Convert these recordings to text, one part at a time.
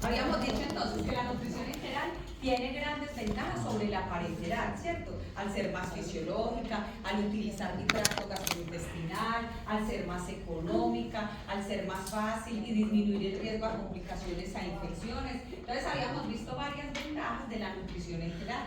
Habíamos dicho entonces que la nutrición integral tiene grandes ventajas sobre la parenteral, ¿cierto? Al ser más fisiológica, al utilizar mi tracto gastrointestinal, al ser más económica, al ser más fácil y disminuir el riesgo a complicaciones a infecciones. Entonces habíamos visto varias ventajas de la nutrición integral.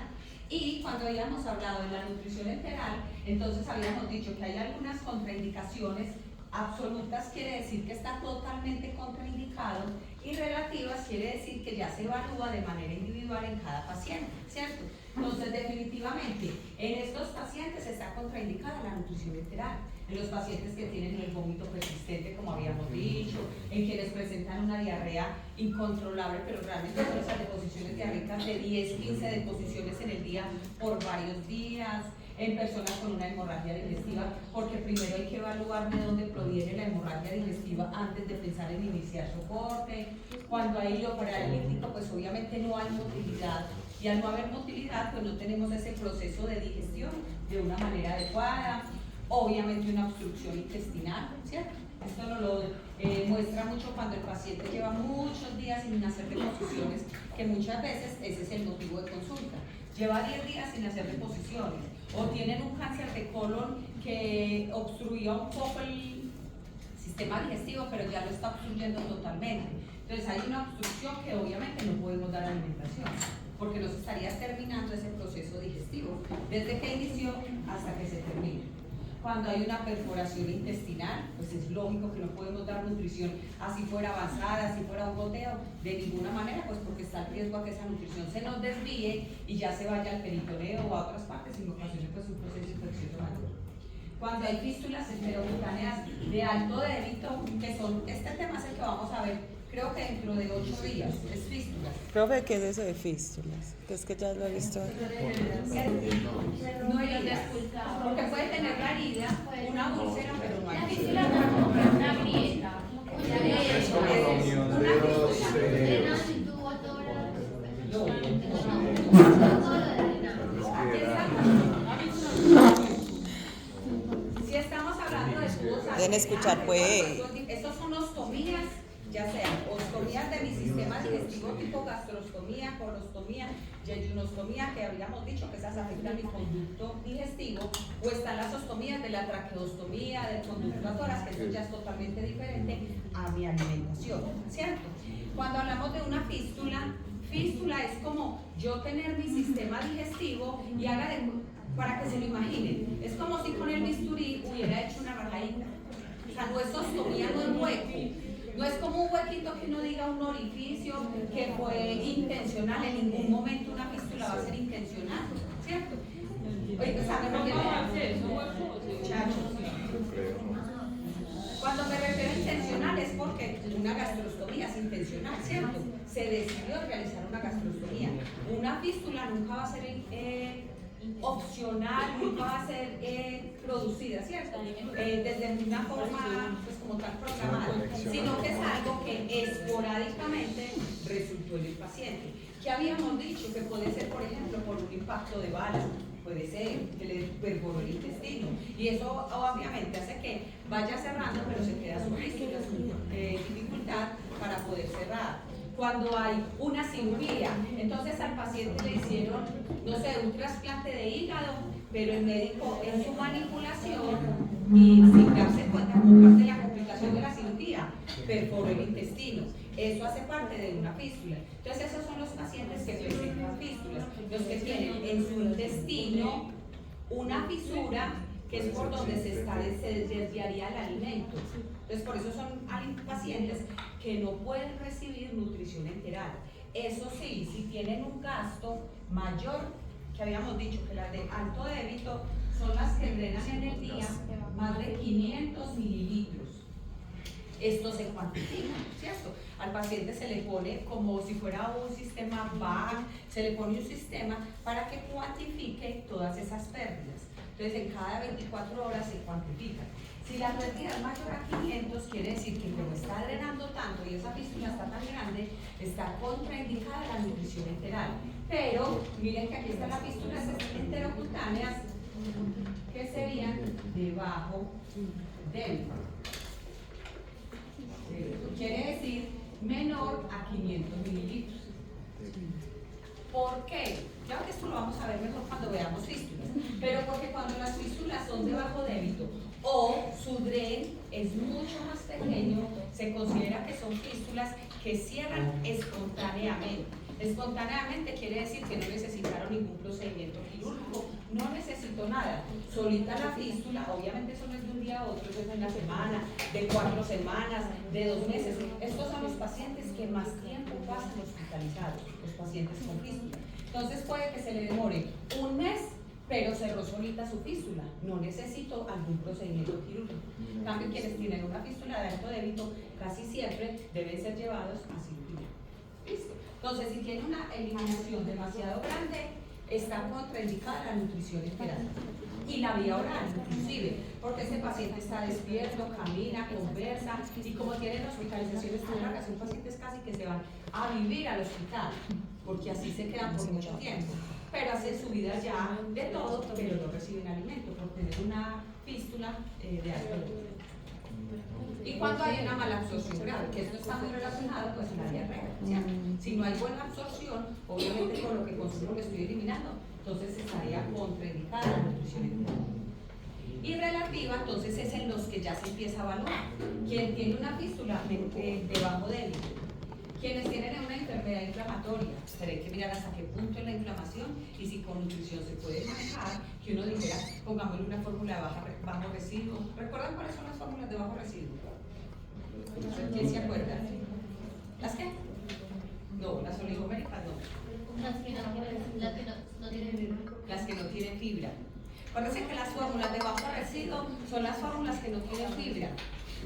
Y cuando habíamos hablado de la nutrición enteral, entonces habíamos dicho que hay algunas contraindicaciones absolutas, quiere decir que está totalmente contraindicado, y relativas quiere decir que ya se evalúa de manera individual en cada paciente, ¿cierto? Entonces, definitivamente, en estos pacientes está contraindicada la nutrición enteral. En los pacientes que tienen el vómito persistente, como habíamos dicho, en quienes presentan una diarrea incontrolable, pero realmente son esas deposiciones diarreicas de 10, 15 deposiciones en el día por varios días, en personas con una hemorragia digestiva, porque primero hay que evaluar de dónde proviene la hemorragia digestiva antes de pensar en iniciar soporte. Cuando hay hilo paralítico, pues obviamente no hay motilidad, y al no haber motilidad, pues no tenemos ese proceso de digestión de una manera adecuada. Obviamente una obstrucción intestinal, ¿cierto? Esto nos lo muestra mucho cuando el paciente lleva muchos días sin hacer deposiciones, que muchas veces ese es el motivo de consulta. Lleva 10 días sin hacer deposiciones, o tienen un cáncer de colon que obstruía un poco el sistema digestivo, pero ya lo está obstruyendo totalmente. Entonces hay una obstrucción que obviamente no podemos dar alimentación, porque nos estaría terminando ese proceso digestivo, desde que inició hasta que se termina. Cuando hay una perforación intestinal, pues es lógico que no podemos dar nutrición así fuera avanzada, así fuera un goteo, de ninguna manera, pues porque está el riesgo a que esa nutrición se nos desvíe y ya se vaya al peritoneo o a otras partes, y ocasione pues un proceso infeccioso mayor. Cuando hay fístulas esferocutáneas de alto débito, que son, este tema es el que vamos a ver, creo que dentro de 8 días, es fístulas. Profe, ¿qué es eso de fístulas? Que es que ya lo he visto. No heridas, porque puede tener la herida, una úlcera, pero no hay fístula. Una grieta. Es como la unión de dos. Si estamos hablando de tubos Deben escuchar, pues. Estos son ostomías, ya sean ostomías de mi sistema digestivo tipo gastrostomía, colostomía, yeyunostomía, que habíamos dicho que esas afectan mi conducto digestivo, o están las ostomías de la traqueostomía, del conducto atoras, que eso ya es totalmente diferente a mi alimentación, ¿cierto? Cuando hablamos de una fístula es como yo tener mi sistema digestivo y haga de, para que se lo imaginen, es como si con el bisturí hubiera hecho una rajadita. O sea, no es ostomía, no es hueco. No es como un huequito que uno diga un orificio que fue intencional. En ningún momento una fístula va a ser intencional, ¿cierto? Oye, ¿saben lo que es? Muchachos. Cuando me refiero a intencional es porque una gastrostomía es intencional, ¿cierto? Se decidió realizar una gastrostomía. Una fístula nunca va a ser opcional, nunca va a ser producida, ¿cierto? Desde una forma, pues como tal, programada, sino que es algo que esporádicamente resultó en el paciente. ¿Qué habíamos dicho? Que puede ser, por ejemplo, por un impacto de bala, puede ser que le perforó el intestino, y eso obviamente hace que vaya cerrando, pero se queda su fístula, su dificultad para poder cerrar. Cuando hay una cirugía, entonces al paciente le hicieron, no sé, un trasplante de hígado, pero el médico en su manipulación y sin darse cuenta como parte de la complicación de la cirugía, perforó el intestino. Eso hace parte de una fístula. Entonces esos son los pacientes que presentan fístulas, los que tienen en su intestino una fisura que es por donde se desviaría el alimento. Entonces por eso son pacientes que no pueden recibir nutrición enteral. Eso sí, si tienen un gasto mayor, que habíamos dicho que las de alto débito son las que drenan en el día más de 500 mililitros. Esto se cuantifica, ¿cierto? Al paciente se le pone como si fuera un sistema BAC, se le pone un sistema para que cuantifique todas esas pérdidas. Entonces, en cada 24 horas se cuantifica. Si la pérdida es mayor a 500, quiere decir que como está drenando tanto y esa fístula está tan grande, está contraindicada la nutrición enteral. Pero, miren que aquí están las fístulas enterocutáneas que serían debajo del 500 mililitros. ¿Por qué? Claro que esto lo vamos a ver mejor cuando veamos fístulas, pero porque cuando las fístulas son de bajo débito o su DREN es mucho más pequeño, se considera que son fístulas que cierran espontáneamente. Espontáneamente quiere decir que no necesitaron ningún procedimiento quirúrgico, no necesito nada, solita la fístula, obviamente eso no es de un día a otro, eso es de una semana, de 4 semanas, de 2 meses. Estos son los pacientes que más tiempo pasan hospitalizados, los pacientes con fístula. Entonces puede que se le demore un mes, pero cerró solita su fístula, no necesito algún procedimiento quirúrgico. En cambio, quienes tienen una fístula de alto débito casi siempre deben ser llevados a cirugía. ¿Listo? Entonces, si tiene una eliminación demasiado grande, está contraindicada la nutrición enteral y la vía oral, inclusive, porque este paciente está despierto, camina, conversa, y como tienen hospitalizaciones tan largas, son pacientes casi que se van a vivir al hospital, porque así se quedan por mucho tiempo, pero hacen su vida ya de todo, pero no reciben alimento por tener una fístula de alto débito. Y cuando hay una mala absorción grave, que esto está muy relacionado pues con la diarrea, ¿cierto? Si no hay buena absorción, obviamente con lo que consumo lo estoy eliminando, entonces estaría contraindicada la nutrición enteral. Y relativa, entonces es en los que ya se empieza a evaluar. Quien tiene una fístula de bajo débito, quienes tienen una enfermedad inflamatoria, pero hay que mirar hasta qué punto es la inflamación y si con nutrición se puede manejar, que uno dijera, pongámosle una fórmula de bajo residuo. ¿Recuerdan cuáles son las fórmulas de bajo residuo? ¿Quién se acuerda? ¿Las qué? No, las oligoméricas no. Las que no tienen fibra. Las que no tienen fibra. Acuérdense que las fórmulas de bajo residuo son las fórmulas que no tienen fibra,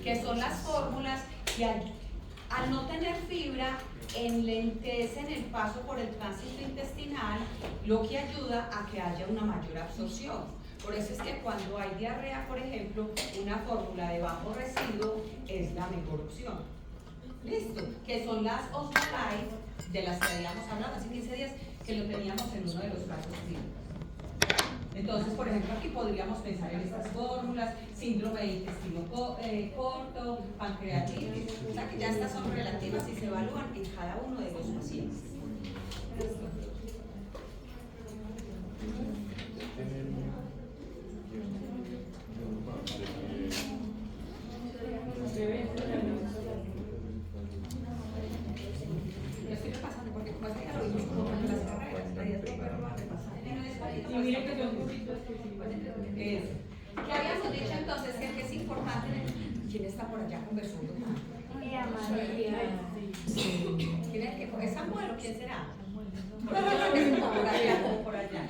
que son las fórmulas que al no tener fibra enlentecen el paso por el tránsito intestinal, lo que ayuda a que haya una mayor absorción. Por eso es que cuando hay diarrea, por ejemplo, una fórmula de bajo residuo es la mejor opción. ¿Listo? Que son las Osmolife, de las que habíamos hablado hace 15 días, que lo teníamos en uno de los casos clínicos. Entonces, por ejemplo, aquí podríamos pensar en estas fórmulas, síndrome de intestino corto, pancreatitis, o sea que ya estas son relativas y se evalúan en cada uno de los pacientes. Lo estoy repasando porque como es que ya lo vimos como en las carreras, la idea es volverlo a repasar. Y mire que son poquitos que Eso. ¿Qué habíamos dicho entonces? Que es importante. ¿Quién está por allá conversando? ¿Quién es que es Samuel o quién será? Por allá, por allá.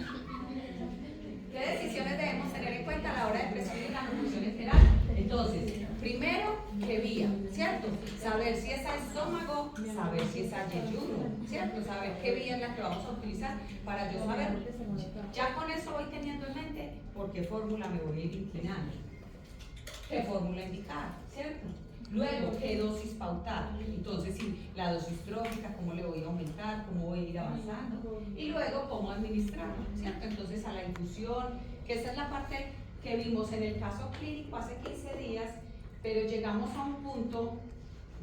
¿Qué decisiones debemos tener en cuenta a la hora de prescribir la nutrición enteral? Entonces, primero, ¿qué vía? ¿Cierto? Saber si es a estómago, saber si es a yeyuno, ¿cierto? Saber qué vía es la que vamos a utilizar para yo saber. Ya con eso voy teniendo en mente por qué fórmula me voy a ir inclinando, qué fórmula indicar, ¿cierto? Luego, ¿qué dosis pautar? Entonces, si la dosis trófica, ¿cómo le voy a aumentar? ¿Cómo voy a ir avanzando? Y luego, ¿cómo administrarlo? ¿Cierto? Entonces, a la infusión, que esa es la parte que vimos en el caso clínico hace 15 días, pero llegamos a un punto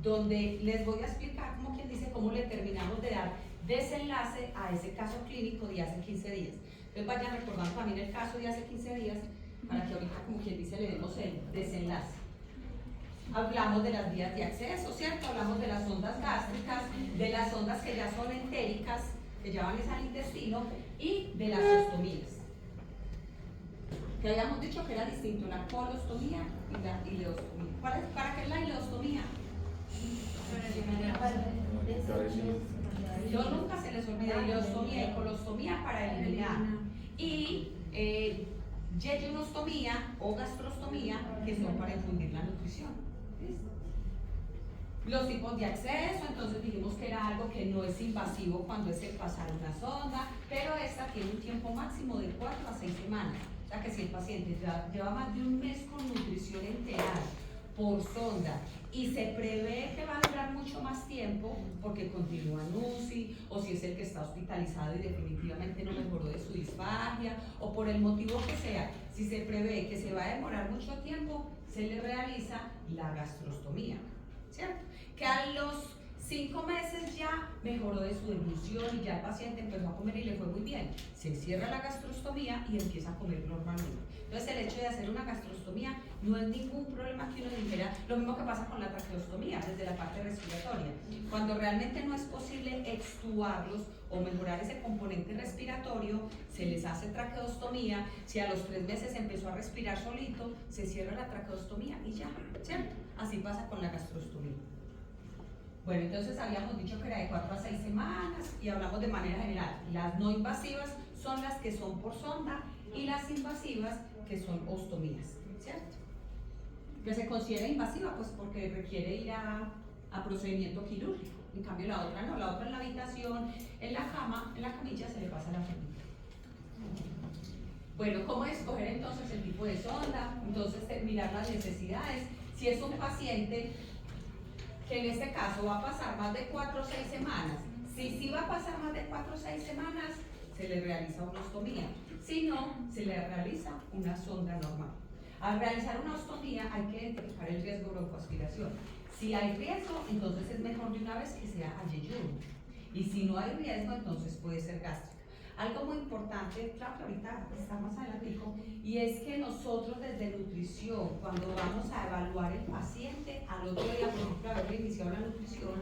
donde les voy a explicar, como quien dice, cómo le terminamos de dar desenlace a ese caso clínico de hace 15 días. Entonces, vayan recordando también el caso de hace 15 días, para que ahorita, como quien dice, le demos el desenlace. Hablamos de las vías de acceso, ¿cierto? Hablamos de las ondas gástricas, de las ondas que ya son entéricas, que llevan al intestino, y de las ostomías. Que habíamos dicho que era distinto la colostomía y la ileostomía. ¿Para qué es la ileostomía? Yo nunca se les olvida ileostomía y colostomía para eliminar. Y yeyunostomía o gastrostomía, que son para infundir la nutrición. ¿Listo? Los tipos de acceso, entonces dijimos que era algo que no es invasivo cuando es el pasar una sonda, pero esta tiene un tiempo máximo de 4 a 6 semanas. O sea que si el paciente lleva más de un mes con nutrición enteral por sonda y se prevé que va a durar mucho más tiempo porque continúa en UCI, o si es el que está hospitalizado y definitivamente no mejoró de su disfagia, o por el motivo que sea, si se prevé que se va a demorar mucho tiempo, se le realiza la gastrostomía, ¿cierto? Que a los 5 meses ya mejoró de su deglución y ya el paciente empezó a comer y le fue muy bien. Se cierra la gastrostomía y empieza a comer normalmente. Entonces el hecho de hacer una gastrostomía no es ningún problema que uno dijera, lo mismo que pasa con la traqueostomía desde la parte respiratoria. Cuando realmente no es posible extubarlos o mejorar ese componente respiratorio, se les hace traqueostomía. Si a los 3 meses empezó a respirar solito, se cierra la traqueostomía y ya, ¿cierto? Así pasa con la gastrostomía. Bueno, entonces habíamos dicho que era de 4 a 6 semanas y hablamos de manera general. Las no invasivas son las que son por sonda y las invasivas que son ostomías, ¿cierto? Que se considera invasiva pues porque requiere ir a procedimiento quirúrgico. En cambio la otra no, la otra en la habitación, en la cama, en la camilla se le pasa la formita. Bueno, ¿cómo escoger entonces el tipo de sonda? Entonces mirar las necesidades. Si es un paciente que en este caso va a pasar más de 4 o 6 semanas, si sí va a pasar más de 4 o 6 semanas, se le realiza una ostomía. Si no, se le realiza una sonda normal. Al realizar una ostomía hay que identificar el riesgo de broncoaspiración. Si hay riesgo, entonces es mejor de una vez que sea a yeyuno. Y si no hay riesgo, entonces puede ser gástrica. Algo muy importante, claro que ahorita está más adelantico, y es que nosotros desde nutrición, cuando vamos a evaluar el paciente, al otro día, por ejemplo, haberle iniciado la nutrición,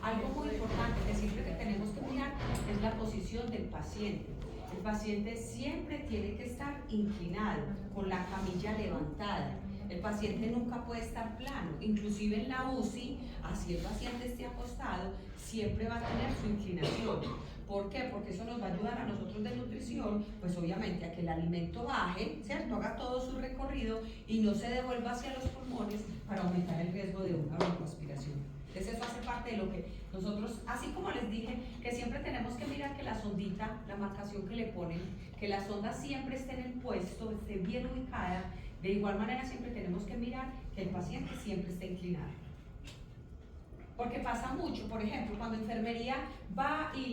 algo muy importante que siempre que tenemos que mirar es la posición del paciente. El paciente siempre tiene que estar inclinado, con la camilla levantada. El paciente nunca puede estar plano, inclusive en la UCI, así el paciente esté acostado, siempre va a tener su inclinación. ¿Por qué? Porque eso nos va a ayudar a nosotros de nutrición, pues obviamente a que el alimento baje, ¿cierto? Haga todo su recorrido y no se devuelva hacia los pulmones para aumentar el riesgo de una broncoaspiración. Entonces eso hace parte de lo que nosotros, así como les dije, que siempre tenemos que mirar que la sondita, la marcación que le ponen, que la sonda siempre esté en el puesto, esté bien ubicada. De igual manera siempre tenemos que mirar que el paciente siempre esté inclinado. Porque pasa mucho, por ejemplo, cuando enfermería va y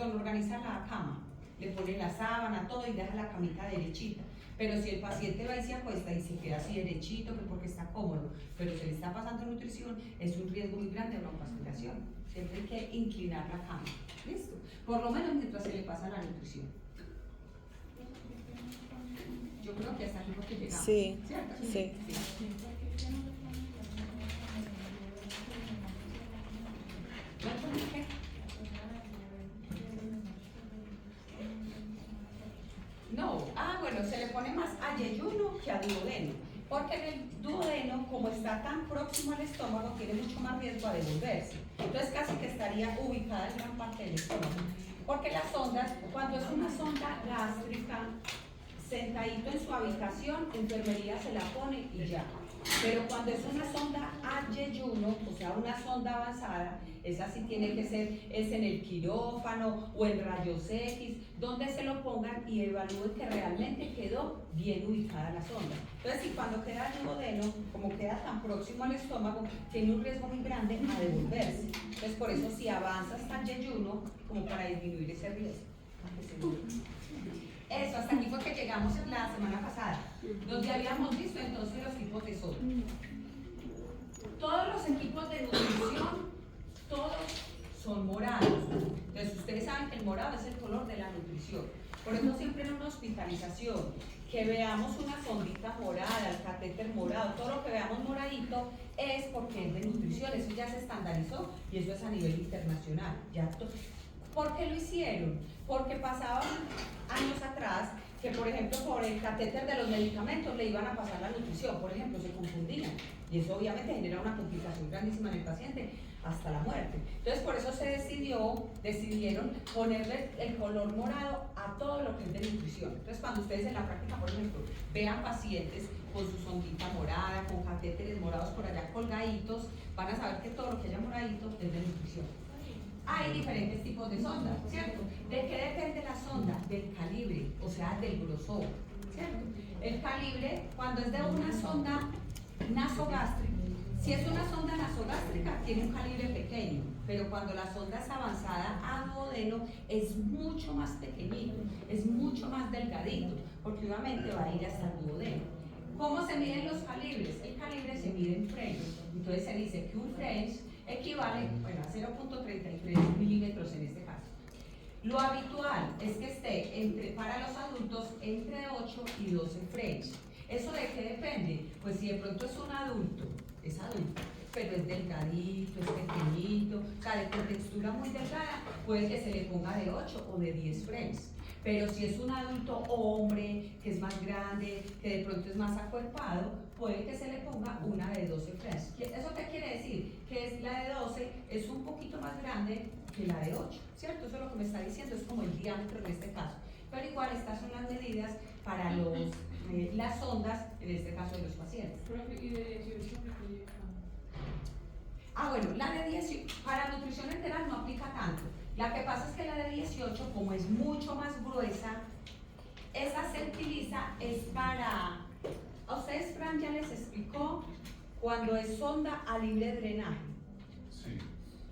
organiza la cama, le pone la sábana, todo y deja la camita derechita. Pero si el paciente va y se acuesta y se queda así derechito, que porque está cómodo, pero se le está pasando nutrición, es un riesgo muy grande de broncoaspiración. Siempre hay que inclinar la cama. ¿Listo? Por lo menos mientras se le pasa la nutrición. Yo creo que hasta aquí es lo que llegamos. Sí, ¿Cierto? sí. ¿Qué? No, bueno, se le pone más a yeyuno que a duodeno, porque en el duodeno, como está tan próximo al estómago, tiene mucho más riesgo a devolverse. Entonces casi que estaría ubicada en gran parte del estómago. Porque las sondas, cuando es una sonda gástrica, sentadito en su habitación, enfermería se la pone y ya. Pero cuando es una sonda a yeyuno, o sea, una sonda avanzada, esa sí tiene que ser, es en el quirófano o en rayos X, donde se lo pongan y evalúen que realmente quedó bien ubicada la sonda. Entonces, si cuando queda el duodeno, como queda tan próximo al estómago, tiene un riesgo muy grande a devolverse. Entonces, por eso si avanza hasta el yeyuno, como para disminuir ese riesgo. Eso, hasta aquí fue que llegamos la semana pasada, donde habíamos visto entonces los tipos de sonda. Todos los equipos de nutrición, todos son morados. Entonces ustedes saben que el morado es el color de la nutrición. Por eso siempre en una hospitalización, que veamos una sondita morada, el catéter morado, todo lo que veamos moradito es porque es de nutrición. Eso ya se estandarizó y eso es a nivel internacional. ¿Por qué lo hicieron? Porque pasaban años atrás que, por ejemplo, por el catéter de los medicamentos le iban a pasar la nutrición, por ejemplo, se confundían. Y eso obviamente genera una complicación grandísima en el paciente, hasta la muerte. Entonces, por eso decidieron ponerle el color morado a todo lo que es de nutrición. Entonces, cuando ustedes en la práctica, por ejemplo, vean pacientes con su sondita morada, con catéteres morados por allá colgaditos, van a saber que todo lo que haya moradito es de nutrición. Hay diferentes tipos de sondas, ¿cierto? ¿De qué depende la sonda? Del calibre, o sea, del grosor, ¿cierto? El calibre, cuando es de una sonda nasogástrica, si es una sonda nasogástrica, tiene un calibre pequeño, pero cuando la sonda es avanzada a duodeno, es mucho más pequeñito, es mucho más delgadito, porque obviamente va a ir hasta el duodeno. ¿Cómo se miden los calibres? El calibre se mide en French. Entonces se dice que un French equivale, bueno, a 0.33 milímetros en este caso. Lo habitual es que esté para los adultos entre 8 y 12 French. ¿Eso de qué depende? Pues si de pronto es un adulto, es adulto, pero es delgadito, es pequeñito, o sea, de textura muy delgada, puede que se le ponga de 8 o de 10 French. Pero si es un adulto hombre, que es más grande, que de pronto es más acuerpado, puede que se le ponga una de 12 French. ¿Eso qué quiere decir? Que es la de 12 es un poquito más grande que la de 8, ¿cierto? Eso es lo que me está diciendo, es como el diámetro en este caso. Pero igual estas son las medidas para las ondas, en este caso de los pacientes. Profe, ¿y de 18 me puede Bueno, la de 18, para nutrición enteral no aplica tanto. La que pasa es que la de 18, como es mucho más gruesa, esa se utiliza es para, a ustedes Fran ya les explicó cuando es sonda a libre drenaje. Sí.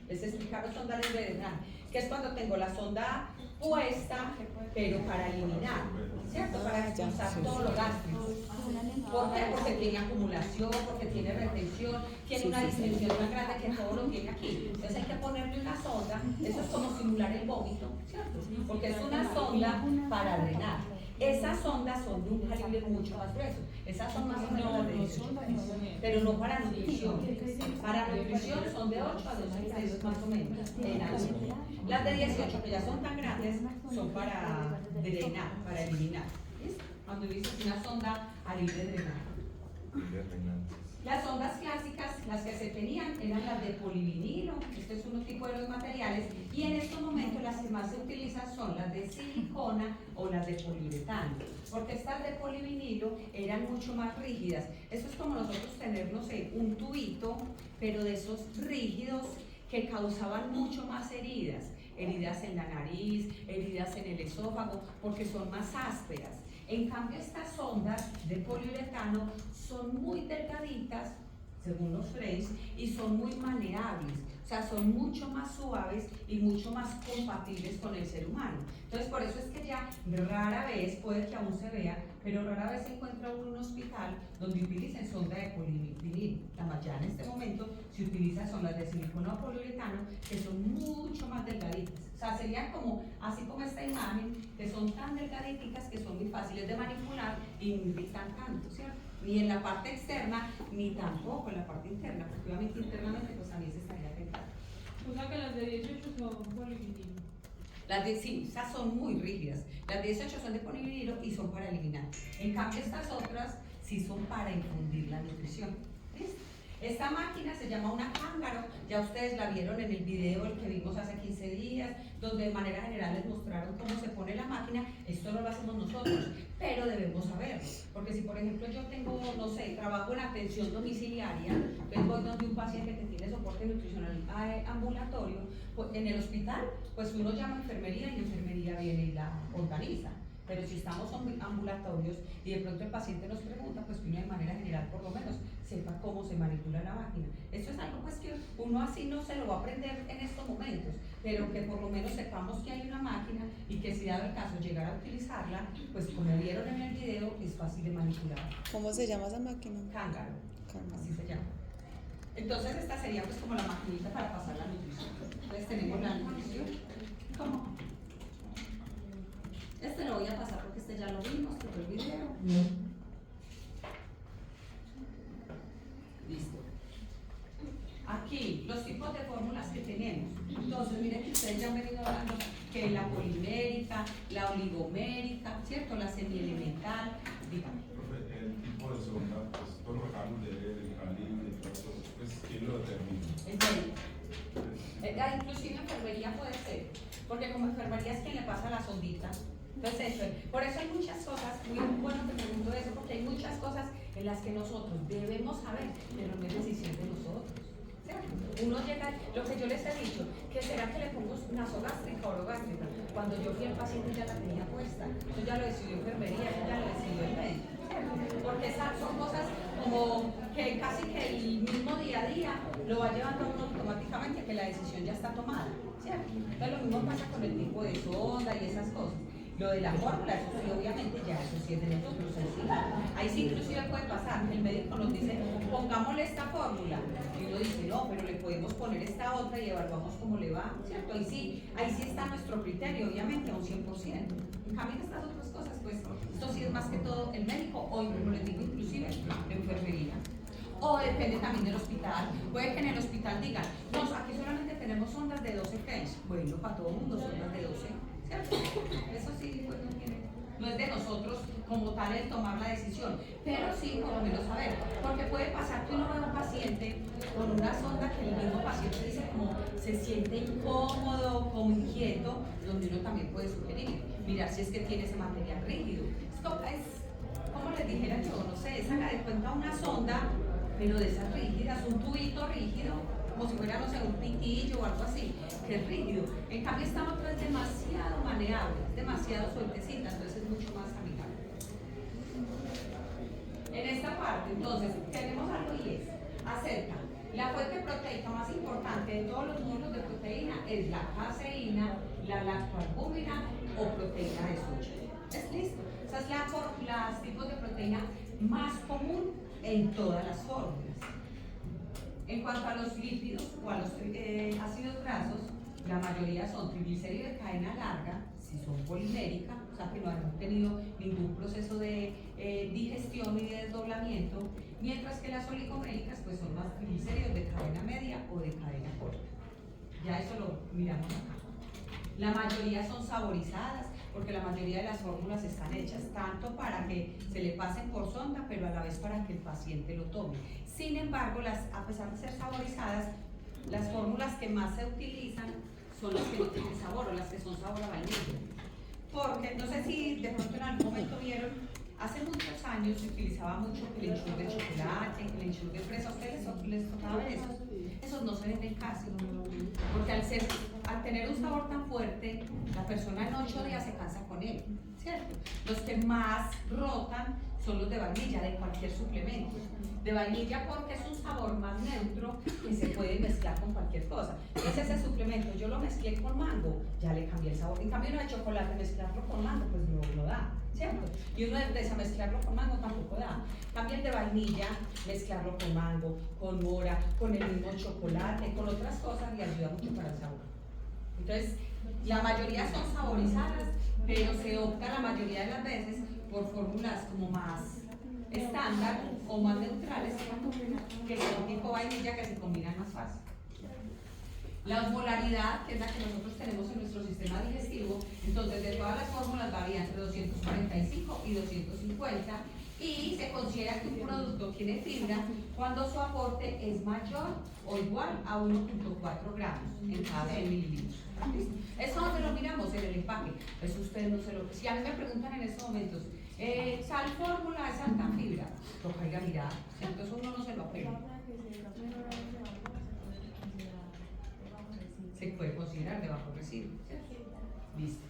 Les explicaron sonda a libre drenaje, que es cuando tengo la sonda puesta, pero para eliminar, ¿cierto? Para expulsar todo lo gástrico. ¿Por qué? Porque tiene acumulación, porque tiene retención, tiene una distensión tan grande que todo lo tiene aquí. Entonces hay que ponerle una sonda, eso es como simular el vómito, ¿cierto? Porque es una sonda para drenar. Esas sondas son de un calibre mucho más grueso. Esas son más o menos las de 18, pero no para nutrición. Para nutrición son de 8 a 12 pesos más o menos en adultos. Las de 18, que ya son tan grandes, son para drenar, para eliminar. ¿Listo? Cuando dices una sonda a libre drenaje. Las sondas clásicas, las que se tenían, eran las de polivinilo, este es un tipo de los materiales, y en estos momentos las que más se utilizan son las de silicona o las de poliuretano, porque estas de polivinilo eran mucho más rígidas. Esto es como nosotros tener, no sé, un tubito, pero de esos rígidos que causaban mucho más heridas en la nariz, heridas en el esófago, porque son más ásperas. En cambio, estas ondas de poliuretano son muy delgaditas, según los French, y son muy maleables, o sea, son mucho más suaves y mucho más compatibles con el ser humano. Entonces, por eso es que ya rara vez, puede que aún se vea, pero rara vez se encuentra un hospital donde utilicen sonda de polivinilo. Ya en este momento se utilizan sondas de silicona o poliuretano, que son mucho más delgaditas. O sea, serían como, así como esta imagen, que son tan delgaditas que son muy fáciles de manipular y no irritan tanto, ¿cierto? Ni en la parte externa, ni tampoco en la parte interna, porque obviamente internamente pues también se estaría afectando. O sea que las de 18 son polivinilo. Las de sí, esas son muy rígidas. Las de 18 son de polivinilo y son para eliminar. En cambio, estas otras sí son para infundir la nutrición. ¿Listo? Esta máquina se llama una cángaro, ya ustedes la vieron en el video el que vimos hace 15 días, donde de manera general les mostraron cómo se pone la máquina. Esto no lo hacemos nosotros, pero debemos saberlo, porque si por ejemplo yo tengo, no sé, trabajo en atención domiciliaria, entonces voy donde un paciente que tiene soporte nutricional ambulatorio, pues, en el hospital, pues uno llama a enfermería y enfermería viene y la organiza. Pero si estamos ambulatorios y de pronto el paciente nos pregunta, pues que uno de manera general por lo menos sepa cómo se manipula la máquina. Esto es algo pues que uno así no se lo va a aprender en estos momentos, pero que por lo menos sepamos que hay una máquina y que si dado el caso llegar a utilizarla, pues como vieron en el video, es fácil de manipular. ¿Cómo se llama esa máquina? Cángaro, Cángaro. así se llama. Entonces esta sería pues como la maquinita para pasar la nutrición. Entonces tenemos la nutrición. ¿Cómo? Este lo voy a pasar porque este ya lo vimos, que fue el video. Listo. Aquí, los tipos de fórmulas que tenemos. Entonces, miren que ustedes ya han venido hablando que la polimérica, la oligomérica, ¿cierto? La semielemental. Dígame. Profe, el tipo de sonda, pues todo lo que acabamos de ver, el calibre, todo eso, pues ¿quién lo determina? El médico. Inclusive enfermería puede ser, porque como enfermería es quien le pasa la sondita. Entonces eso, por eso hay muchas cosas, muy bueno que pregunto eso, porque hay muchas cosas en las que nosotros debemos saber, pero no es decisión de nosotros. ¿Cierto? Uno llega, lo que yo les he dicho, que será que le pongo nasogástrica o orogástrica. Cuando yo fui al paciente ya la tenía puesta, eso ya lo decidió enfermería, eso ya lo decidió el médico. Porque esas son cosas como que casi que el mismo día a día lo va llevando uno automáticamente, que la decisión ya está tomada, ¿cierto? Entonces lo mismo pasa con el tipo de sonda y esas cosas. Lo de la fórmula, eso sí, obviamente, ya eso sí es de nosotros, ahí sí inclusive puede pasar que el médico nos dice, pongámosle esta fórmula, y uno dice, no, pero le podemos poner esta otra y evaluamos cómo le va, ¿cierto? Ahí sí está nuestro criterio, obviamente, a un 100%. En cambio, en estas otras cosas, pues, esto sí es más que todo el médico, o como les digo, inclusive, la enfermería. O depende también del hospital. Puede que en el hospital digan, no, aquí solamente tenemos ondas de 12 French. Bueno, para todo el mundo son ondas de 12, ¿cierto? Eso sí, pues no es de nosotros como tal el tomar la decisión, pero sí por lo menos saber, porque puede pasar que uno ve a un paciente con una sonda que el mismo paciente dice como se siente incómodo, como inquieto, donde uno también puede sugerir, mirar si es que tiene ese material rígido. Es como les dijera yo, no sé, es haga de cuenta una sonda, pero de esas rígidas, un tubito rígido, como si fuera, no sé, un pitillo o algo así, que es rígido. En cambio, esta otra es demasiado maneable, es demasiado sueltecita, entonces es mucho más amigable. En esta parte, entonces, tenemos algo y es acerca. La fuente proteica más importante de todos los módulos de proteína es la caseína, la lactoalbúmina o proteína de soya. ¿Es listo? Esa es las tipos de proteína más común en todas las fórmulas. En cuanto a los lípidos o a los ácidos grasos, la mayoría son triglicéridos de cadena larga, si son poliméricas, o sea que no han tenido ningún proceso de digestión y de desdoblamiento, mientras que las oligoméricas pues son más triglicéridos de cadena media o de cadena corta. Ya eso lo miramos acá. La mayoría son saborizadas, porque la mayoría de las fórmulas están hechas tanto para que se le pasen por sonda, pero a la vez para que el paciente lo tome. Sin embargo, a pesar de ser saborizadas, las fórmulas que más se utilizan son las que no tienen sabor o las que son sabor a vainilla. Porque, no sé si de pronto en algún momento vieron, hace muchos años se utilizaba mucho el enchur de chocolate, el enchur de fresa. ¿A ustedes les tocaba ver eso? Esos no se venden casi, porque al tener un sabor tan fuerte, la persona en 8 días se cansa con él, ¿cierto? Los que más rotan son los de vainilla, de cualquier suplemento. De vainilla porque es un sabor más neutro que se puede mezclar con cualquier cosa. Entonces ese suplemento yo lo mezclé con mango, ya le cambié el sabor. En cambio uno de chocolate mezclarlo con mango pues no da, ¿cierto? Y uno de fresa mezclarlo con mango tampoco da. Cambio el de vainilla, mezclarlo con mango, con mora, con el mismo chocolate, con otras cosas y ayuda mucho para el sabor. Entonces la mayoría son saborizadas, pero se opta la mayoría de las veces por fórmulas como más estándar o más neutrales que son tipo vainilla, que se combinan más fácil. La osmolaridad, que es la que nosotros tenemos en nuestro sistema digestivo, entonces de todas las fórmulas varía entre 245 y 250 y se considera que un producto tiene fibra cuando su aporte es mayor o igual a 1.4 gramos en cada 100 mililitros. Eso donde lo miramos en el empaque, eso ustedes no se lo... Si a mí me preguntan en estos momentos, tal fórmula es alta en fibra, toca ir a mirar, entonces uno no se lo apela. Se puede considerar de bajo residuo, ¿cierto? Listo.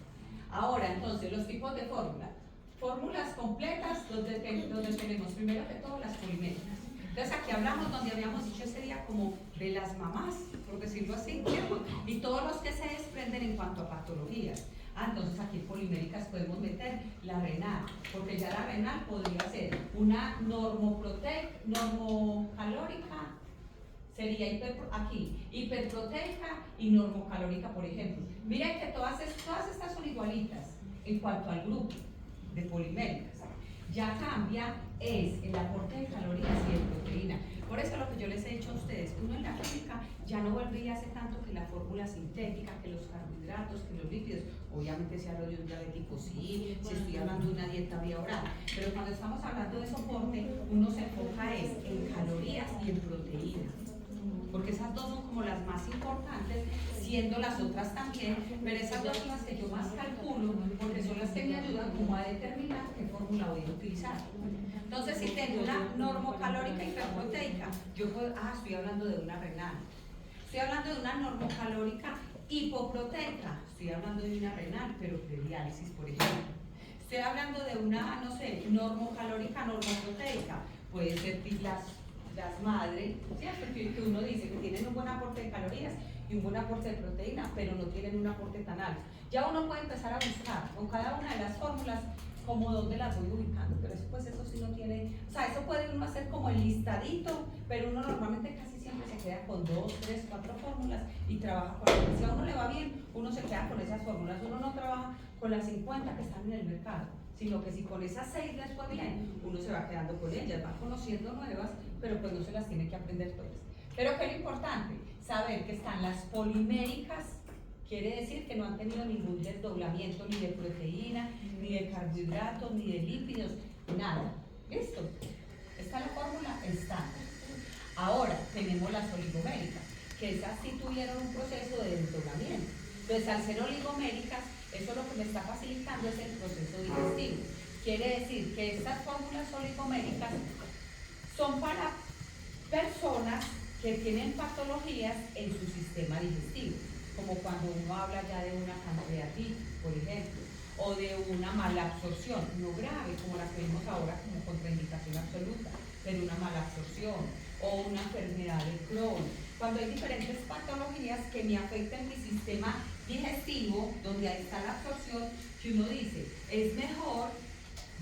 Ahora, entonces, los tipos de fórmula. Fórmulas completas, donde tenemos primero que todo las poliméricas. Entonces, aquí hablamos donde habíamos dicho ese día como de las mamás, por decirlo así, ¿cierto? Y todos los que se desprenden en cuanto a patologías. Entonces aquí en poliméricas podemos meter la renal, porque ya la renal podría ser una normocalórica, sería hiperproteica y normocalórica, por ejemplo. Miren que todas estas son igualitas en cuanto al grupo de poliméricas. Ya cambia es el aporte de calorías y de proteína. Por eso lo que yo les he dicho a ustedes, uno en la clínica ya no vuelve y hace tanto que la fórmula sintética, que los carbohidratos, que los lípidos. Obviamente si hablo de un diabético sí, si estoy hablando de una dieta vía oral, pero cuando estamos hablando de soporte, uno se enfoca es en calorías y en proteína, porque esas dos son como las más importantes, siendo las otras también, pero esas dos son las que yo más calculo, porque son las que me ayudan como a determinar qué fórmula voy a utilizar. Entonces, si tengo una normocalórica hiperproteica, yo puedo, estoy hablando de una renal. Estoy hablando de una normocalórica hipoproteica, estoy hablando de una renal, pero prediálisis, por ejemplo. Estoy hablando de una, no sé, normocalórica normoproteica, puede ser las madres, ¿cierto? Que uno dice que tienen un buen aporte de calorías y un buen aporte de proteína, pero no tienen un aporte tan alto. Ya uno puede empezar a buscar con cada una de las fórmulas como dónde las voy ubicando, pero eso, pues eso sí no tiene, o sea, eso puede uno hacer como el listadito, pero uno normalmente casi siempre se queda con 2, 3, 4 fórmulas y trabaja con ellas. Si a uno le va bien, uno se queda con esas fórmulas, uno no trabaja con las 50 que están en el mercado, sino que si con esas 6 les fue bien, uno se va quedando con ellas, va conociendo nuevas, pero pues no se las tiene que aprender todas. Pero que es lo importante, saber que están las poliméricas, quiere decir que no han tenido ningún desdoblamiento ni de proteína, ni de carbohidratos, ni de lípidos, nada. ¿Listo? Esta es la fórmula estándar. Ahora tenemos las oligoméricas, que esas sí tuvieron un proceso de desdoblamiento. Entonces, al ser oligoméricas, eso lo que me está facilitando es el proceso digestivo. Quiere decir que estas fórmulas oligoméricas son para personas que tienen patologías en su sistema digestivo, como cuando uno habla ya de una pancreatitis, por ejemplo, o de una mala absorción, no grave como la que vimos ahora como contraindicación absoluta, pero una mala absorción, o una enfermedad de Crohn, cuando hay diferentes patologías que me afectan mi sistema digestivo, donde ahí está la absorción, que uno dice, es mejor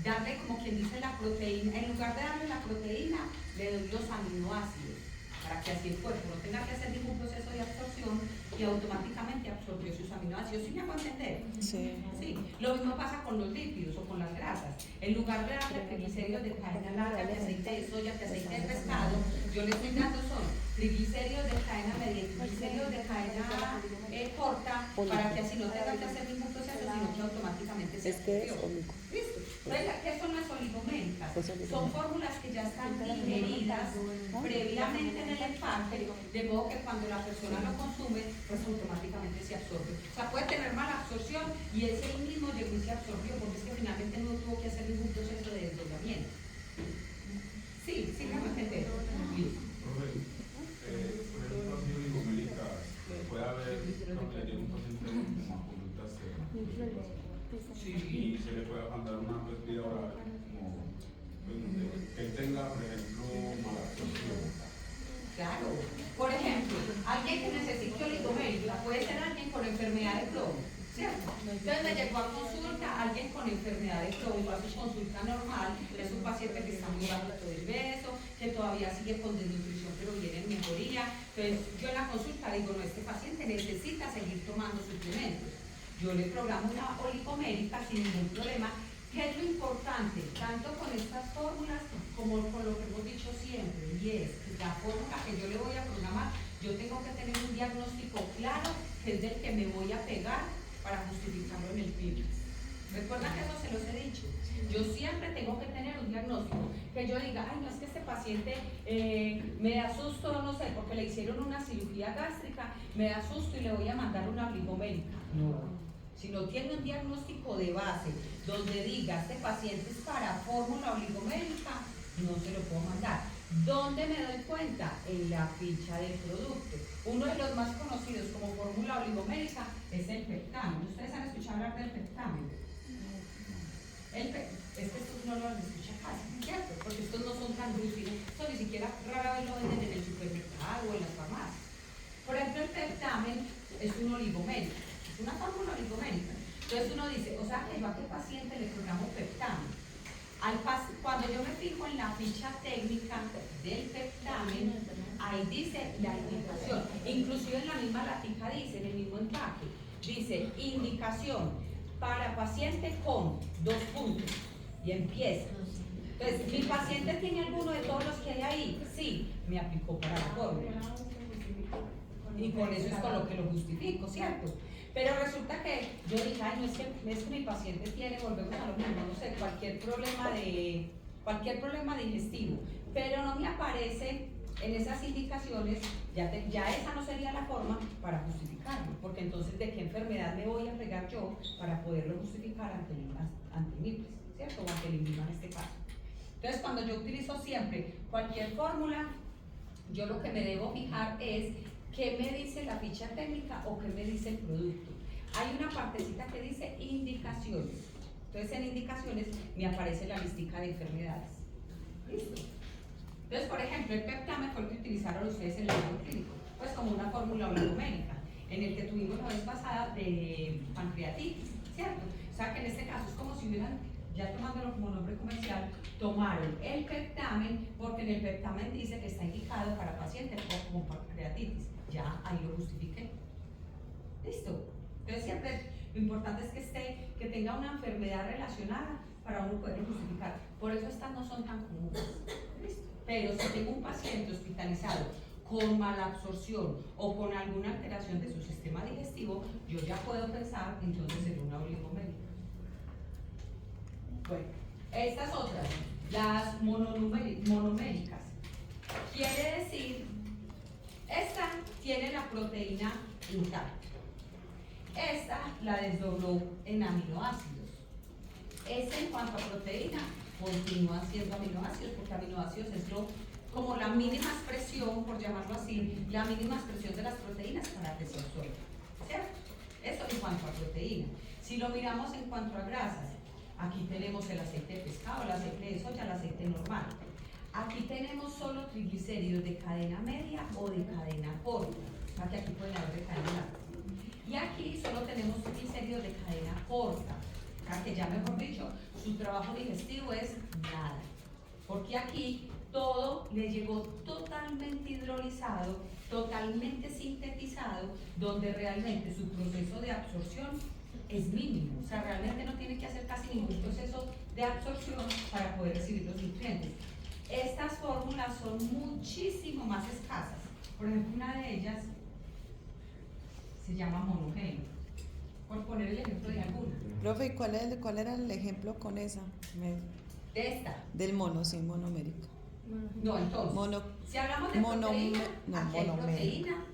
darle, como quien dice, la proteína, en lugar de darle la proteína, le doy los aminoácidos, para que así el cuerpo no tenga que hacer ningún proceso de absorción y automáticamente absorbió sus aminoácidos. ¿Sí me hago entender? Sí. Sí. Lo mismo pasa con los lípidos o con las grasas. En lugar de darle triglicéridos de cadena larga, de aceite de soya, de aceite de pescado, yo le estoy dando son triglicéridos de cadena media, triglicéridos de cadena corta, para que así no tenga que hacer ningún proceso, sino que automáticamente se absorbió. ¿Listo? Entonces, ¿qué son las oligoméricas? Son fórmulas que ya están digeridas previamente en el empaque, de modo que cuando la persona lo consume, pues automáticamente se absorbe. O sea, puede tener mala absorción y ese mismo llegó y se absorbió, porque es que finalmente no tuvo que hacer ningún proceso de desdoblamiento. Sí, sí, me va a entender. Listo. Profe, por ejemplo, así oligoméricas, puede haber, cuando le llegue un paciente como a conducta externa, Sí. y se le puede mandar una vía oral, como que él tenga, por ejemplo, mala absorción. Claro. Por ejemplo, alguien que necesite oligomérica puede ser alguien con enfermedad de Crohn, ¿cierto? Entonces me llegó a consulta alguien con enfermedad de Crohn, va a su consulta normal, es un paciente que está muy bajito del peso, que todavía sigue con desnutrición pero viene en mejoría. Entonces yo en la consulta digo, no, este paciente necesita seguir tomando suplementos. Yo le programo una oligomérica sin ningún problema. ¿Qué es lo importante? Tanto con estas fórmulas como con lo que hemos dicho siempre, y es que la fórmula que yo le voy a programar, yo tengo que tener un diagnóstico claro, que es del que me voy a pegar para justificarlo en el PIB. Recuerda que eso se los he dicho. Yo siempre tengo que tener un diagnóstico, que yo diga, ay, no es que este paciente me da susto, no sé, porque le hicieron una cirugía gástrica, me da susto y le voy a mandar una oligomérica. No. Si no tiene un diagnóstico de base donde diga este paciente es para fórmula oligomérica, no se lo puedo mandar. ¿Dónde me doy cuenta? En la ficha del producto. Uno de los más conocidos como fórmula oligomérica es el peptamen. ¿Ustedes han escuchado hablar del peptamen? Es que estos no lo escuchan casi, ¿cierto? Porque estos no son tan rústicos, esto ni siquiera rara vez lo venden en el supermercado o en las farmacias. Por ejemplo, el peptamen es un oligomérico. Una fórmula oligomérica. Entonces uno dice, o sea que yo a qué paciente le programo peptamen. Cuando yo me fijo en la ficha técnica del peptamen, ahí dice la indicación. Inclusive en la misma latica dice, en el mismo empaque, dice indicación para paciente con 2 puntos. Y empieza. Entonces, ¿mi paciente tiene alguno de todos los que hay ahí? Sí, me aplicó para la fórmula. Y por eso es con lo que lo justifico, ¿cierto? Pero resulta que yo dije, ay, no es que mi paciente tiene, volvemos a lo mismo, no sé, cualquier problema digestivo, pero no me aparece en esas indicaciones, ya esa no sería la forma para justificarlo, porque entonces de qué enfermedad me voy a pegar yo para poderlo justificar ante NIPS, ¿cierto? O ante el INVIMA en este caso. Entonces, cuando yo utilizo siempre cualquier fórmula, yo lo que me debo fijar es ¿qué me dice la ficha técnica o qué me dice el producto? Hay una partecita que dice indicaciones. Entonces en indicaciones me aparece la listica de enfermedades. ¿Listo? Entonces, por ejemplo, el peptamen fue el que utilizaron ustedes en el libro clínico, pues como una fórmula oligomérica. en el que tuvimos la vez pasada de pancreatitis, ¿cierto? O sea que en este caso es como si hubieran, ya tomándolo como nombre comercial, tomaron el peptamen, porque en el peptamen dice que está indicado para pacientes con pancreatitis. Ya ahí lo justifiqué. ¿Listo? Entonces siempre lo importante es que tenga una enfermedad relacionada para uno poder justificar. Por eso estas no son tan comunes. ¿Listo? Pero si tengo un paciente hospitalizado con malabsorción o con alguna alteración de su sistema digestivo, yo ya puedo pensar entonces en una oligomélica. Bueno, estas otras, las monoméricas, quiere decir, esta tiene la proteína intacta, esta la desdobló en aminoácidos. Esta en cuanto a proteína continúa siendo aminoácidos, porque aminoácidos es como la mínima expresión, por llamarlo así, la mínima expresión de las proteínas para que se absorban, ¿cierto? Eso en cuanto a proteína. Si lo miramos en cuanto a grasas, aquí tenemos el aceite de pescado, el aceite de soya, el aceite normal. Aquí tenemos solo triglicéridos de cadena media o de cadena corta, o sea que aquí pueden haber de cadena larga. Y aquí solo tenemos triglicéridos de cadena corta, o sea que ya mejor dicho, su trabajo digestivo es nada, porque aquí todo le llegó totalmente hidrolizado, totalmente sintetizado, donde realmente su proceso de absorción es mínimo, o sea, realmente no tiene que hacer casi ningún proceso de absorción para poder recibir los nutrientes. Estas fórmulas son muchísimo más escasas. Por ejemplo, una de ellas se llama monogeno, por poner el ejemplo de alguna. Profe, ¿y cuál era el ejemplo con esa? De esta. Del mono, sí, monomérica. No, entonces, si hablamos de proteína, aquí hay proteína,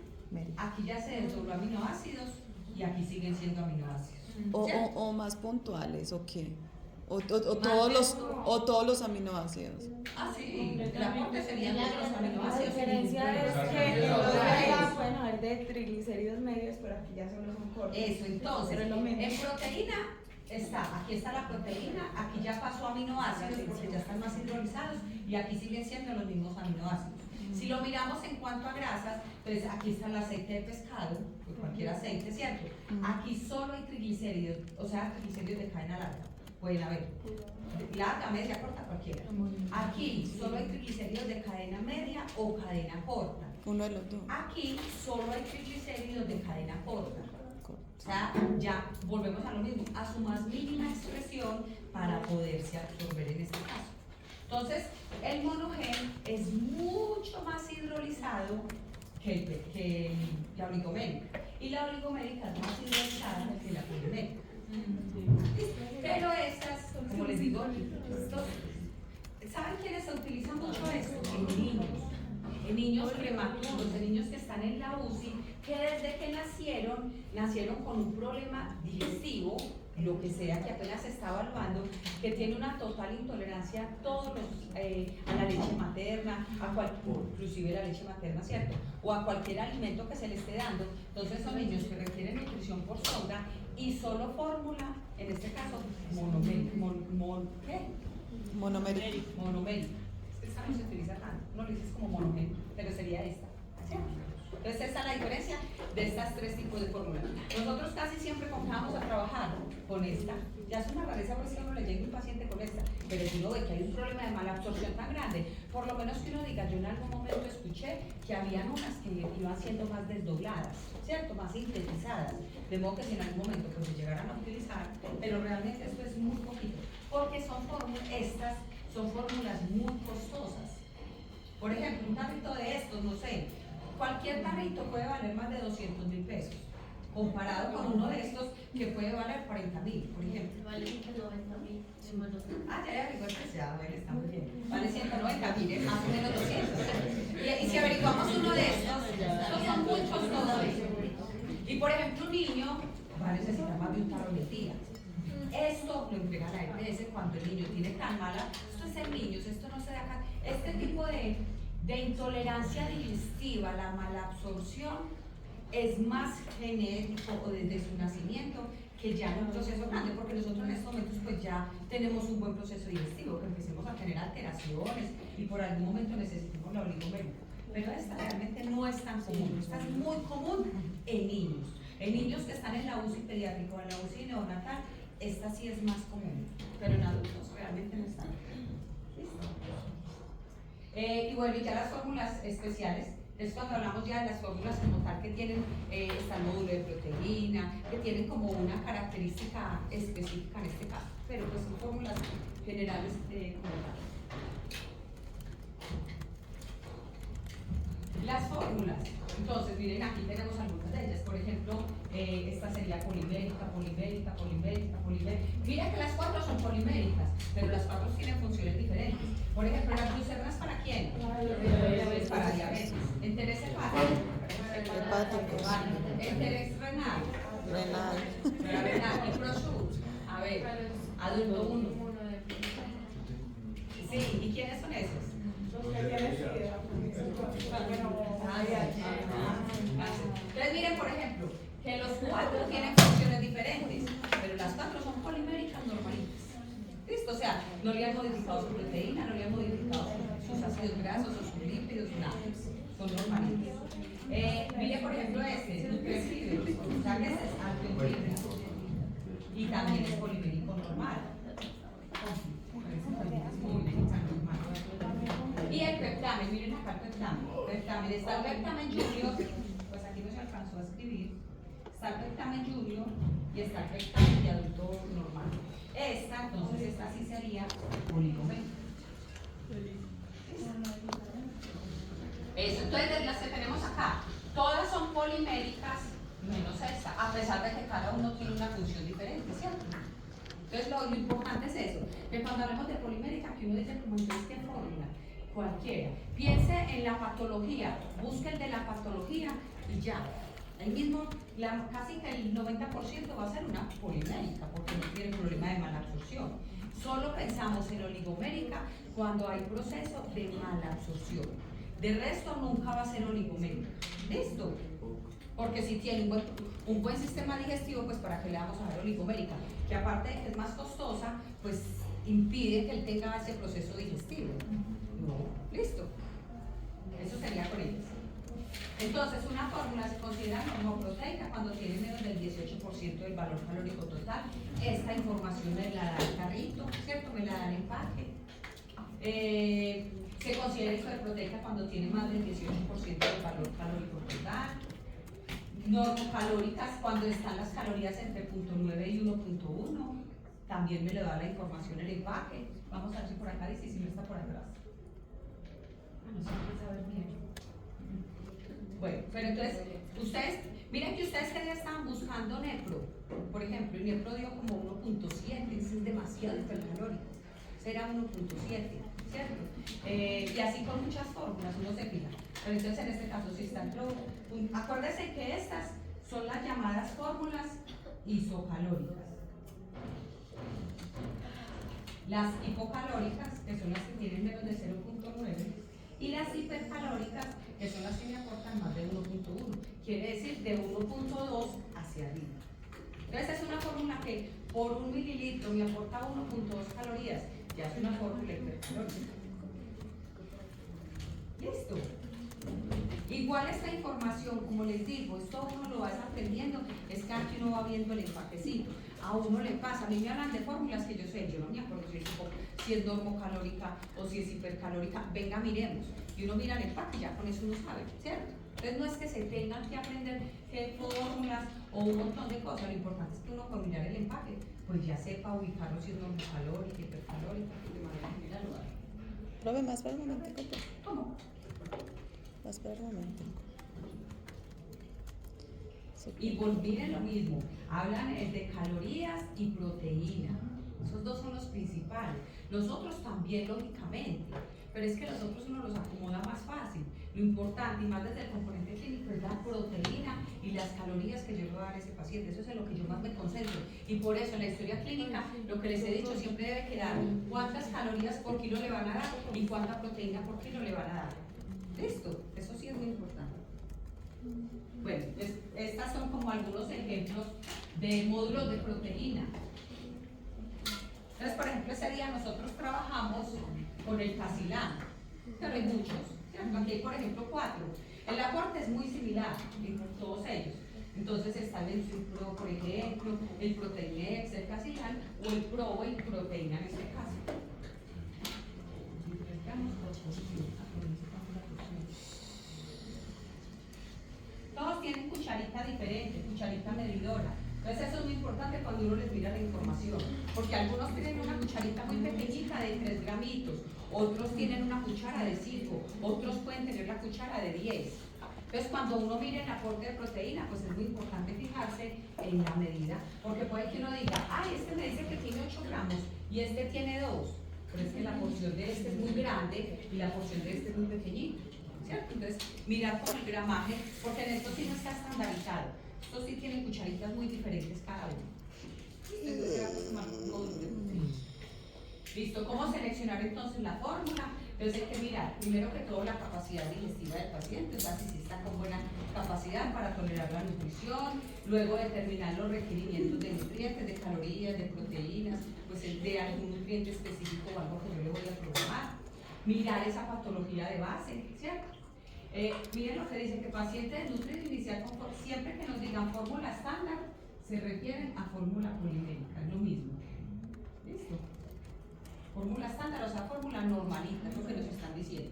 aquí ya se desdobló aminoácidos y aquí siguen siendo aminoácidos. O más puntuales, ¿o qué? O todos los aminoácidos. Ah, sí, el aporte serían todos los La aminoácidos. diferencia es que en los demás pueden haber de triglicéridos medios, pero aquí ya solo son cortos. Eso, entonces, Pero es lo mismo. en proteína aquí está la proteína, aquí ya pasó aminoácidos porque ya están más hidrolizados y aquí siguen siendo los mismos aminoácidos. Si lo miramos en cuanto a grasas, pues aquí está el aceite de pescado, pues cualquier aceite, ¿cierto? Aquí solo hay triglicéridos, o sea, triglicéridos de cadena larga, pueden haber. Larga, media, corta, cualquiera. Aquí solo hay triglicéridos de cadena media o cadena corta. Uno de los dos. Aquí solo hay triglicéridos de cadena corta. O sea, ya volvemos a lo mismo, a su más mínima expresión para poderse absorber en este caso. Entonces, el monogen es mucho más hidrolizado que la oligomélica. Y la oligomélica es más hidrolizada que la polimélica. Pero estas, como les digo, ¿saben quiénes se utiliza mucho esto? En niños. En niños prematuros, en niños que están en la UCI, que desde que nacieron con un problema digestivo, lo que sea, que apenas se está evaluando, que tiene una total intolerancia a a la leche materna, inclusive la leche materna, ¿cierto? O a cualquier alimento que se le esté dando. Entonces son niños que requieren nutrición por sonda y solo fórmula, en este caso, Monomérica. monomérica. Esta no se utiliza tanto, no lo dices como monogénico, pero sería esta, ¿cierto? Entonces esta es la diferencia de estas tres tipos de fórmulas. Nosotros casi siempre comenzamos a trabajar con esta. Ya es una rareza por si uno le llega un paciente con esta, pero si uno ve que hay un problema de mala absorción tan grande, por lo menos que uno diga, yo en algún momento escuché que habían unas que iban siendo más desdobladas, ¿cierto? Más sintetizadas, de modo que si en algún momento pues se llegaran a utilizar, pero realmente esto es muy poquito, porque estas son fórmulas muy costosas. Por ejemplo, un tarrito de estos, no sé, cualquier tarrito puede valer más de 200.000 pesos, comparado con uno de estos que puede valer 40.000, por ejemplo. Vale 190.000 en manos. Ya averiguó el precio, bueno, está muy bien. Vale 190.000, más o menos 200. Y si averiguamos uno de estos son muy costosos. Y por ejemplo, un niño va a necesitar más de un tarro de tía. Esto lo entrega la EPS cuando el niño tiene tan mala, esto es en niños, esto no se da acá. Este tipo de intolerancia digestiva, la malabsorción, es más genético o desde su nacimiento que ya en un proceso grande, porque nosotros en estos momentos pues ya tenemos un buen proceso digestivo, que empecemos a tener alteraciones y por algún momento necesitemos la oligomélica. Pero esta realmente no es tan común, esta es muy común en niños. En niños que están en la UCI pediátrica o en la UCI neonatal, esta sí es más común, pero en adultos realmente no están. ¿Listo? Y bueno, y ya las fórmulas especiales, es cuando hablamos ya de las fórmulas como tal que tienen, está el módulo de proteína, que tienen como una característica específica en este caso, pero pues son fórmulas generales como tal. Las fórmulas, entonces miren aquí tenemos algunas de ellas, por ejemplo, esta sería polimérica, polimérica, polimérica, polimérica. Miren que las 4 son poliméricas, pero las 4 tienen funciones diferentes. Por ejemplo, las glucernas ¿para quién? Para diabetes. Interés hepático. Interés renal. Renal. Y proshoot. A ver, adulto 1. Sí, ¿y quiénes son esos? Entonces miren, por ejemplo, que los 4 tienen funciones diferentes, pero las 4 son poliméricas normalitas. ¿Listo? O sea, no le han modificado su proteína, no le han modificado sus ácidos grasos o sus lípidos, nada. Son normalitas. Mire, por ejemplo, este, nutrefibros, o sea, que ese es alto en fibra. Y también es polimérico normal. Y el peptamen, miren acá el peptamen, está el peptamen junior, pues aquí no se alcanzó a escribir, está el peptamen junior y está el peptamen de adulto normal. Entonces esta sí sería oligomérica. Eso, entonces las que tenemos acá, todas son poliméricas, menos esta, a pesar de que cada uno tiene una función diferente, ¿cierto? Entonces lo importante es eso, que cuando hablamos de polimérica, que uno dice como entonces qué fórmula, cualquiera. Piense en la patología, busque el de la patología y ya. Ahí mismo, casi que el 90% va a ser una polimérica, porque no tiene problema de mala absorción. Solo pensamos en oligomérica cuando hay proceso de mala absorción. De resto, nunca va a ser oligomérica. ¿Listo? Porque si tiene un buen sistema digestivo, pues para qué le vamos a dar oligomérica, que aparte de que es más costosa, pues impide que él tenga ese proceso digestivo. No, listo. Eso sería con ellas. Entonces, una fórmula se considera normoproteica cuando tiene menos del 18% del valor calórico total. Esta información me la da el carrito, ¿cierto? Me la da el empaque. Se considera hiperproteica cuando tiene más del 18% del valor calórico total. Normocalóricas cuando están las calorías entre 0.9 y 1.1. También me le da la información el empaque. Vamos a ver si por acá dice, si no está por atrás. No se empieza a ver bien. Bueno, pero entonces, ustedes, miren que ustedes que día estaban buscando Nepro, por ejemplo, y Nepro dio como 1.7, eso es demasiado hipercalórico, será 1.7, ¿cierto? Y así con muchas fórmulas, uno se fija. Pero entonces en este caso, si está en acuérdense que estas son las llamadas fórmulas isocalóricas. Las hipocalóricas, que son las que tienen menos de 0.9, y las hipercalóricas, que son las que me aportan más de 1.1, quiere decir de 1.2 hacia arriba. Entonces es una fórmula que por 1 mililitro me aporta 1.2 calorías, ya es una fórmula hipercalórica. ¿Listo? Igual esta información, como les digo, esto uno lo va aprendiendo, es que aquí uno va viendo el empaquecito. A uno le pasa, a mí me hablan de fórmulas que yo no me acuerdo si es normocalórica o si es hipercalórica, venga miremos, y uno mira el empaque y ya con eso uno sabe, ¿cierto? Entonces no es que se tengan que aprender qué fórmulas o un montón de cosas, lo importante es que uno con mirar el empaque, pues ya sepa ubicarlo si es normocalórica, hipercalórica, de manera general lo haga. Profe, más para un momentico. ¿Cómo? Más para un momentico. Y miren lo mismo, hablan de calorías y proteína. Esos dos son los principales. Los otros también, lógicamente, pero es que los otros uno los acomoda más fácil. Lo importante, y más desde el componente clínico, es la proteína y las calorías que yo le voy a dar a ese paciente. Eso es en lo que yo más me concentro. Y por eso en la historia clínica, lo que les he dicho, siempre debe quedar cuántas calorías por kilo le van a dar y cuánta proteína por kilo le van a dar. ¿Listo? Eso sí es muy importante. Bueno, pues estas son como algunos ejemplos de módulos de proteína. Entonces, por ejemplo, ese día nosotros trabajamos con el Casilán, pero hay muchos, ¿cierto? Aquí hay, por ejemplo, 4. El aporte es muy similar en todos ellos. Entonces está el Pro, por ejemplo, el Proteinex, el Casilal, o el Pro, el Proteína en este caso. Todos tienen cucharita diferente, cucharita medidora. Entonces eso es muy importante cuando uno les mira la información, porque algunos tienen una cucharita muy pequeñita de 3 gramitos, otros tienen una cuchara de 5, otros pueden tener la cuchara de 10. Entonces cuando uno mire el aporte de proteína, pues es muy importante fijarse en la medida, porque puede que uno diga, ay, este me dice que tiene 8 gramos y este tiene 2, pero es que la porción de este es muy grande y la porción de este es muy pequeñita, ¿cierto? Entonces mirar con el gramaje, porque en esto sí no está estandarizado. Estos sí tienen cucharitas muy diferentes cada uno. Entonces, voy a tomar un módulo de proteína. Listo, ¿cómo seleccionar entonces la fórmula? Entonces hay que mirar, primero que todo, la capacidad digestiva del paciente, o sea, si está con buena capacidad para tolerar la nutrición, luego determinar los requerimientos de nutrientes, de calorías, de proteínas, pues de algún nutriente específico o algo que yo le voy a programar. Mirar esa patología de base, ¿cierto? Miren lo que dice, que paciente desnutrido inicial con siempre que nos digan fórmula estándar, se refieren a fórmula polimérica, es lo mismo. ¿Listo? Fórmula estándar, o sea, fórmula normalita, es lo que nos están diciendo.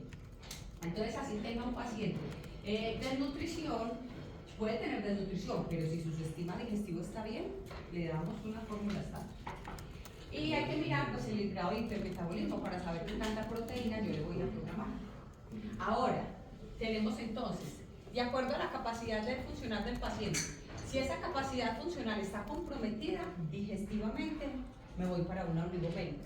Entonces, así tenga un paciente desnutrición, puede tener desnutrición, pero si su sistema digestivo está bien, le damos una fórmula estándar. Y hay que mirar pues, el grado de hipermetabolismo para saber qué tanta proteína yo le voy a programar. Ahora, tenemos entonces, de acuerdo a la capacidad de funcionar del paciente, si esa capacidad funcional está comprometida digestivamente, me voy para una oligomérica.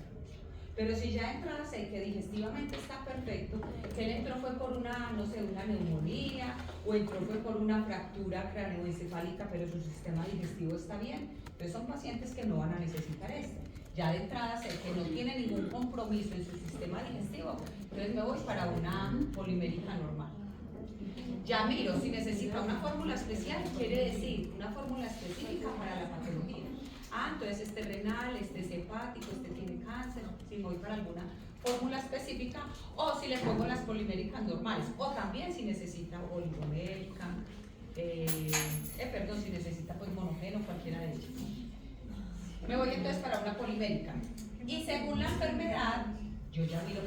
Pero si ya de entrada sé que digestivamente está perfecto, que él entró fue por una, no sé, una neumonía, o entró fue por una fractura craneoencefálica, pero su sistema digestivo está bien, entonces son pacientes que no van a necesitar esto. Ya de entrada sé que no tiene ningún compromiso en su sistema digestivo, entonces me voy para una polimérica normal. Ya miro, si necesita una fórmula especial, quiere decir una fórmula específica para la patología. Ah, entonces este es renal, este es hepático, este tiene cáncer, si me voy para alguna fórmula específica, o si le pongo las poliméricas normales, o también si necesita oligomérica, si necesita pues monogeno, cualquiera de ellos. Me voy entonces para una polimérica. Y según la enfermedad, yo ya miro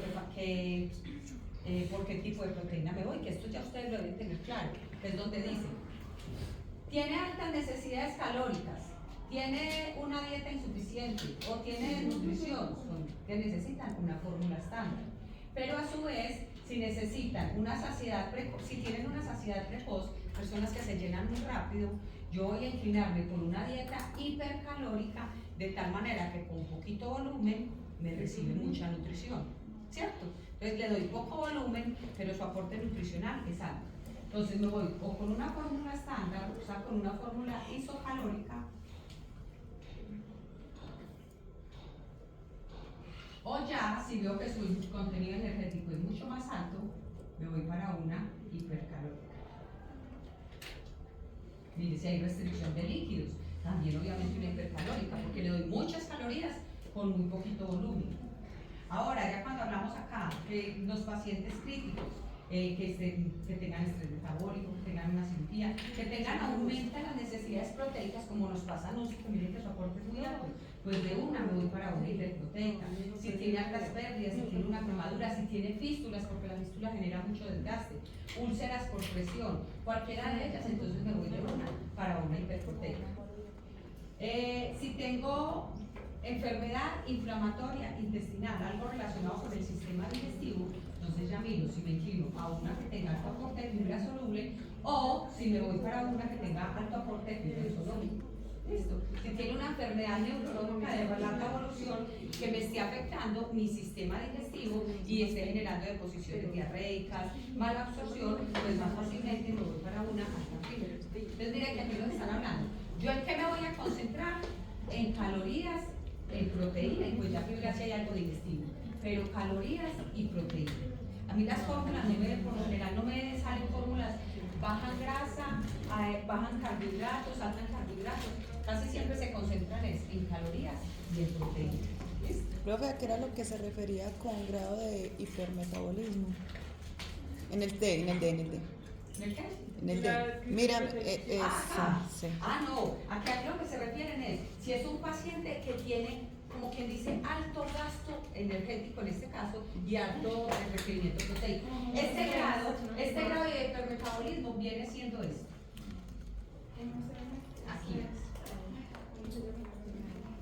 por qué tipo de proteína me voy, que esto ya ustedes lo deben tener claro, que es donde dice, tiene altas necesidades calóricas, tiene una dieta insuficiente o tiene desnutrición, que necesitan una fórmula estándar. Pero a su vez, si necesitan una saciedad precoz, si tienen una saciedad precoz, personas que se llenan muy rápido, yo voy a inclinarme por una dieta hipercalórica, de tal manera que con poquito volumen me recibe mucha nutrición, ¿cierto? Entonces le doy poco volumen, pero su aporte nutricional es alto. Entonces me voy o con una fórmula estándar, o sea, con una fórmula isocalórica, o ya, si veo que su contenido energético es mucho más alto, me voy para una hipercalórica. Mire, si hay restricción de líquidos, también obviamente una hipercalórica, porque le doy muchas calorías con muy poquito volumen. Ahora, ya cuando hablamos acá de los pacientes críticos, que tengan estrés metabólico, que tengan una cirugía, que aumentan las necesidades proteicas, como nos pasa a nosotros, que miren que su aporte es muy alto, pues de una me voy para una hiperproteica. Si tiene altas pérdidas, si tiene una quemadura, si tiene fístulas, porque la fístula genera mucho desgaste, úlceras por presión, cualquiera de ellas, entonces me voy de una para una hiperproteica. Si tengo enfermedad inflamatoria intestinal, algo relacionado con el sistema digestivo, entonces ya miro si me inclino a una que tenga alto aporte de fibra soluble o si me voy para una que tenga alto aporte de fibra insoluble. ¿Listo? Si tiene una enfermedad neurológica de larga evolución que me esté afectando mi sistema digestivo y esté generando deposiciones diarreicas, mala absorción, pues más fácilmente me voy para una alta fibra. Entonces mire que aquí nos están hablando. ¿Yo en qué me voy a concentrar? En calorías, en proteína, y pues ya fibra si hay algo digestivo, pero calorías y proteína. A mí las fórmulas, por lo general no me salen fórmulas bajan grasa, bajan carbohidratos, altan carbohidratos, casi siempre se concentran en calorías y en proteína. ¿Listo? Profe, ¿a qué era lo que se refería con grado de hipermetabolismo? En el D. ¿En el qué? En el La de, mira, Acá. sí. No, aquí a lo que se refieren es, si es un paciente que tiene, como quien dice, alto gasto energético en este caso y alto requerimiento proteico. Este grado de hipermetabolismo viene siendo esto. Aquí.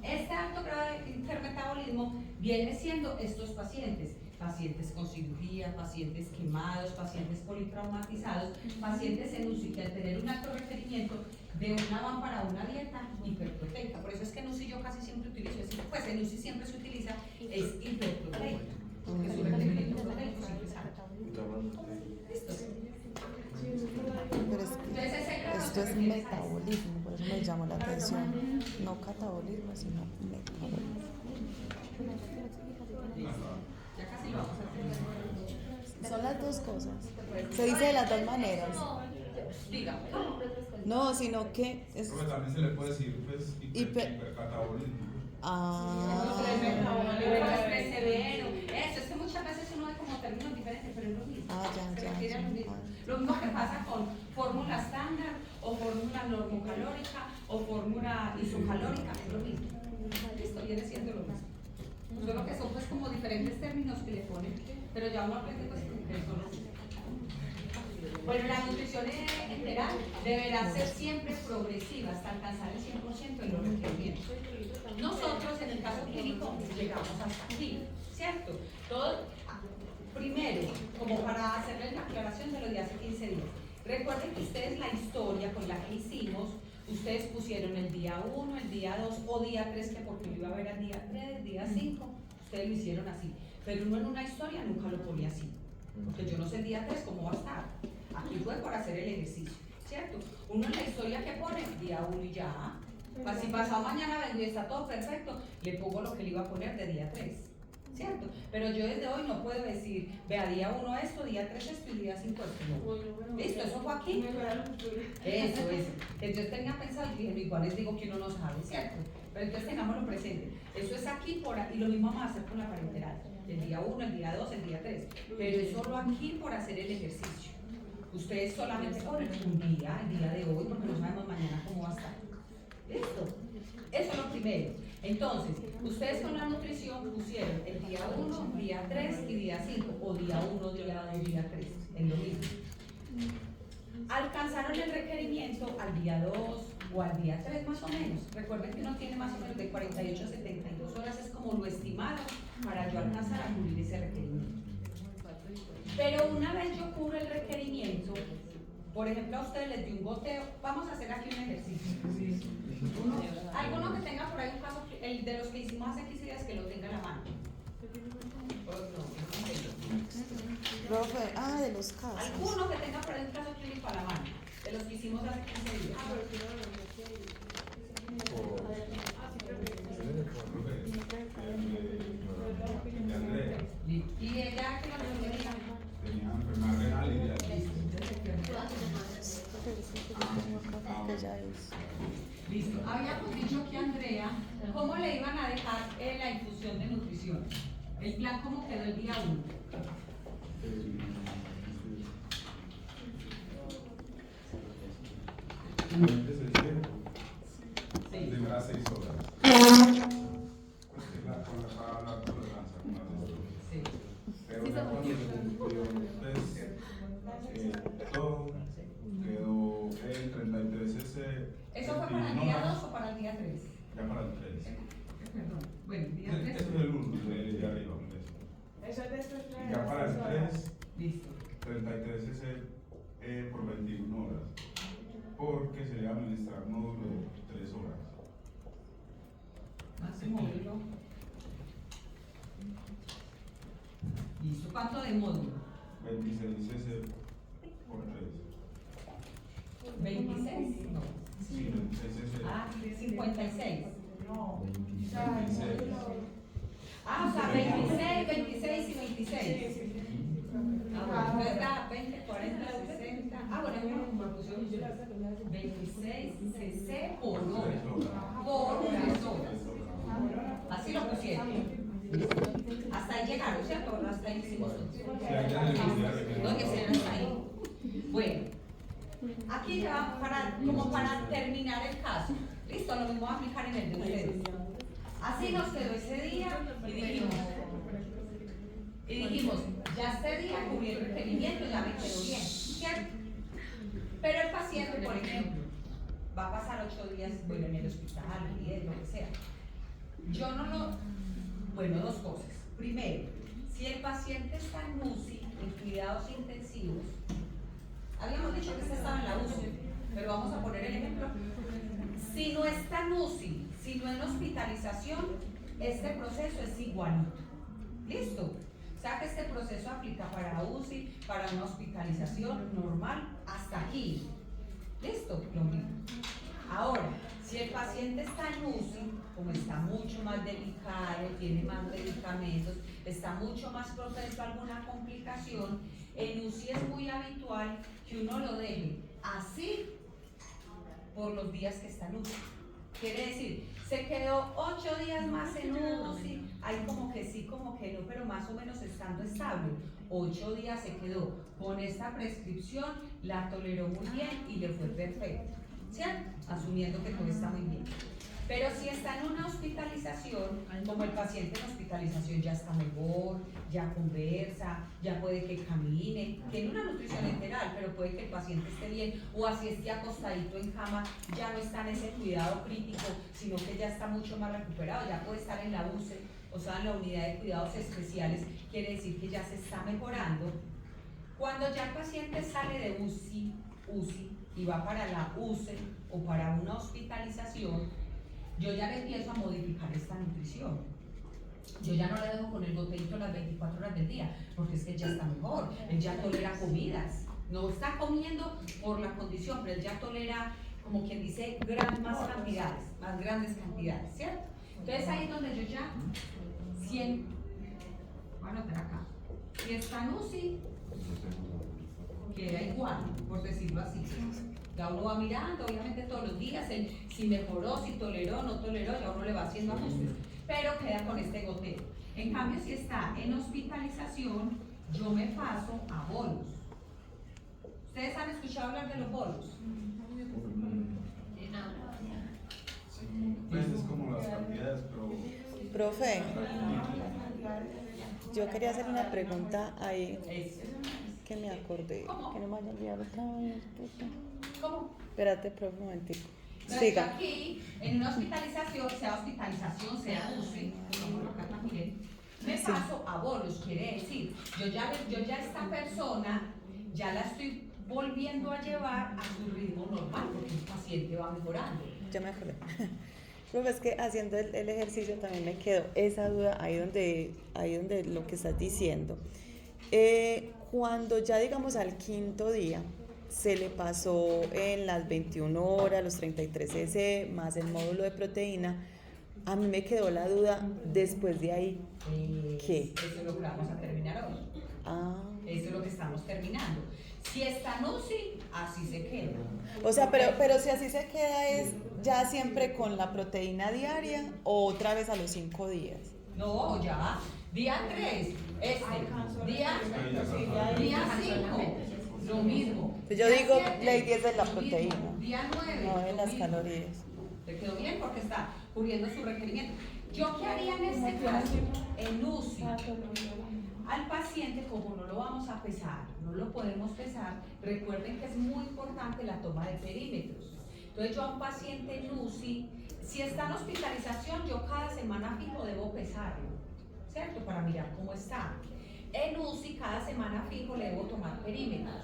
Este alto grado de hipermetabolismo viene siendo estos pacientes. Pacientes con cirugía, pacientes quemados, pacientes politraumatizados, pacientes en UCI que al tener un alto requerimiento de una van para una dieta hiperproteica. Por eso es que en UCI yo casi siempre utilizo, pues en UCI siempre se utiliza, es hiperproteica, porque su requerimiento proteico siempre es alto. ¿Listo? Pero esto es metabolismo, por eso me llamó la atención. No catabolismo, sino metabolismo. Ya casi lo vamos a hacer. Son las dos cosas. Se dice de las dos maneras. Diga. No, sino que es. Pero también se le puede decir, pues, hipercatabolismo. Estrés severo. Eso, es que muchas veces uno ve como términos diferentes, pero es lo mismo. Se refiere a lo mismo. Lo mismo que pasa con fórmula estándar, o fórmula normocalórica, o fórmula isocalórica, es lo mismo. Listo, viene siendo lo mismo. Solo que son pues como diferentes términos que le ponen, pero ya uno aprende pues que son los mismos. Bueno, la nutrición enteral deberá ser siempre progresiva hasta alcanzar el 100% de los requerimientos. Nosotros en el caso clínico llegamos hasta aquí, ¿cierto? Todo, primero, como para hacerles la aclaración de lo de hace 15 días, recuerden que ustedes la historia con la que hicimos, ustedes pusieron el día 1, el día 2 o día 3, que porque lo iba a ver al día 3, día 5, ustedes lo hicieron así, pero uno en una historia nunca lo ponía así, porque yo no sé el día 3 cómo va a estar. Aquí fue por hacer el ejercicio, ¿cierto? Uno en la historia que pone, día 1 y ya. Si pasado mañana vengo y está todo perfecto, le pongo lo que le iba a poner de día 3, ¿cierto? Pero yo desde hoy no puedo decir, vea, día 1 esto, día 3 esto y día 5 esto. No. ¿Listo? ¿Eso fue aquí? Eso. Entonces tenía pensado y dije, igual les digo que uno no sabe, ¿cierto? Pero entonces tengámoslo presente. Eso es aquí y lo mismo vamos a hacer con la parenteral. El día 1, el día 2, el día 3. Pero es solo aquí por hacer el ejercicio. Ustedes solamente ponen un día, el día de hoy, porque no sabemos mañana cómo va a estar. ¿Listo? Eso es lo primero. Entonces, ustedes con la nutrición pusieron el día 1, día 3 y día 5, o día 1, día 2, día 3, es lo mismo. Alcanzaron el requerimiento al día 2 o al día 3 más o menos. Recuerden que uno tiene más o menos de 48 a 72 horas, es como lo estimado para yo alcanzar a cubrir ese requerimiento. Pero una vez yo cubro el requerimiento, por ejemplo a ustedes les di un goteo, vamos a hacer aquí un ejercicio. Alguno que tenga por ahí un caso, el de los que hicimos hace 15 días, que lo tenga en la mano. Profe, de los casos. Alguno que tenga por ahí un caso clínico a la mano, de los que hicimos hace 15 días. Y ella que lo tenía enfermedad renal y diabetes. Listo. Habíamos dicho que Andrea, ¿cómo le iban a dejar la infusión de nutrición? El plan, ¿cómo quedó el día 1? Demora 6 horas. Con la tolerancia, con la Sí. pero ya cuando se cumplió, todo quedó el 33 ese. ¿Eso fue para el día 2 o para el día 3? Ya para el 3. Perdón. Bueno, el día 3. Eso es el 1, el de arriba. Eso es después de Ya para el 3, Listo. 33 ese por 21 horas. Porque se le va a administrar módulo de 3 horas. Más un módulo. Listo. ¿Cuánto de módulo? 26 ese por 3. 26. No. Sí, 26 ese. 56. No. 26. O sea, 26, 26 y 26. Bueno, entonces da 20, 40, 60. Bueno, como pusieron 26 cc por hora. Por 3 horas. Así lo pusieron. Hasta ahí llegaron, ¿cierto? Hasta ahí hicimos. No, que se hasta ahí. Bueno, Aquí ya como para terminar el caso. Listo, lo mismo va a aplicar en el de ustedes. Así nos quedó ese día y dijimos, ya este día cubrí el requerimiento, ya me quedó bien, ¿cierto? Pero el paciente, por ejemplo, va a pasar 8 días, bueno, en el hospital, 10, lo que sea. Yo no lo... Bueno, dos cosas. Primero, si el paciente está en UCI, en cuidados intensivos, habíamos dicho que este estaba en la UCI, pero vamos a poner el ejemplo. Si no está en UCI, si no en hospitalización, este proceso es igualito. ¿Listo? O sea que este proceso aplica para UCI, para una hospitalización normal, hasta aquí. ¿Listo? Lo mismo. Ahora, si el paciente está en UCI, como está mucho más delicado, tiene más medicamentos, está mucho más propenso a alguna complicación, en UCI es muy habitual que uno lo deje así por los días que está en UCI. Quiere decir, se quedó 8 días más en UCI, hay como que sí, como que no, pero más o menos estando estable. 8 días se quedó con esta prescripción, la toleró muy bien y le fue perfecto, ¿cierto? Asumiendo que todo está muy bien. Pero si está en una hospitalización, como el paciente en hospitalización ya está mejor, ya conversa, ya puede que camine, tiene una nutrición enteral, pero puede que el paciente esté bien, o así esté acostadito en cama, ya no está en ese cuidado crítico, sino que ya está mucho más recuperado, ya puede estar en la UCE, o sea, en la unidad de cuidados especiales, quiere decir que ya se está mejorando. Cuando ya el paciente sale de UCI y va para la UCE o para una hospitalización, yo ya le empiezo a modificar esta nutrición. Yo ya no le dejo con el goteito las 24 horas del día, porque es que él ya está mejor, él ya tolera comidas, no está comiendo por la condición, pero él ya tolera, como quien dice, más cantidades, más grandes cantidades, ¿cierto? Entonces ahí es donde yo ya, voy a anotar acá, si está en UCI, queda igual, por decirlo así. Ya uno va mirando, obviamente todos los días, si mejoró, si toleró, no toleró, ya uno le va haciendo ajustes, pero queda con este goteo. En cambio, si está en hospitalización, yo me paso a bolos. ¿Ustedes han escuchado hablar de los bolos? Pues es como las cantidades, pero... Profe, yo quería hacer una pregunta ahí que me acordé, que no me haya olvidado otra vez, puta. ¿Cómo? Espérate, profe, un momentico. Entonces, Siga. aquí, en una hospitalización, sea UCI, como acá también, me paso a bolos, quiere decir, yo ya esta persona, ya la estoy volviendo a llevar a su ritmo normal, porque el paciente va mejorando. Ya me acordé. Profe, es que haciendo el ejercicio también me quedó esa duda ahí donde lo que estás diciendo. Cuando ya digamos al 5.º día se le pasó en las 21 horas, los 33 cc más el módulo de proteína, a mí me quedó la duda después de ahí, ¿qué? Eso es lo que vamos a terminar hoy. Eso es lo que estamos terminando. Si está en UCI, así se queda. O sea, pero si así se queda, ¿es ya siempre con la proteína diaria o otra vez a los 5 días? No, ya va. Día 3, día 5, lo mismo. Pues yo Día digo, 7, ley 10 de la lo proteína. mismo. Día 9, No de lo las mismo. calorías. ¿Te quedó bien? Porque está cubriendo su requerimiento. ¿Yo qué haría en este caso? En UCI. Al paciente, como no lo vamos a pesar, no lo podemos pesar, recuerden que es muy importante la toma de perímetros. Entonces yo a un paciente en UCI, si está en hospitalización, yo cada semana fijo debo pesarlo, ¿cierto? Para mirar cómo está. En UCI, cada semana fijo le debo tomar perímetros.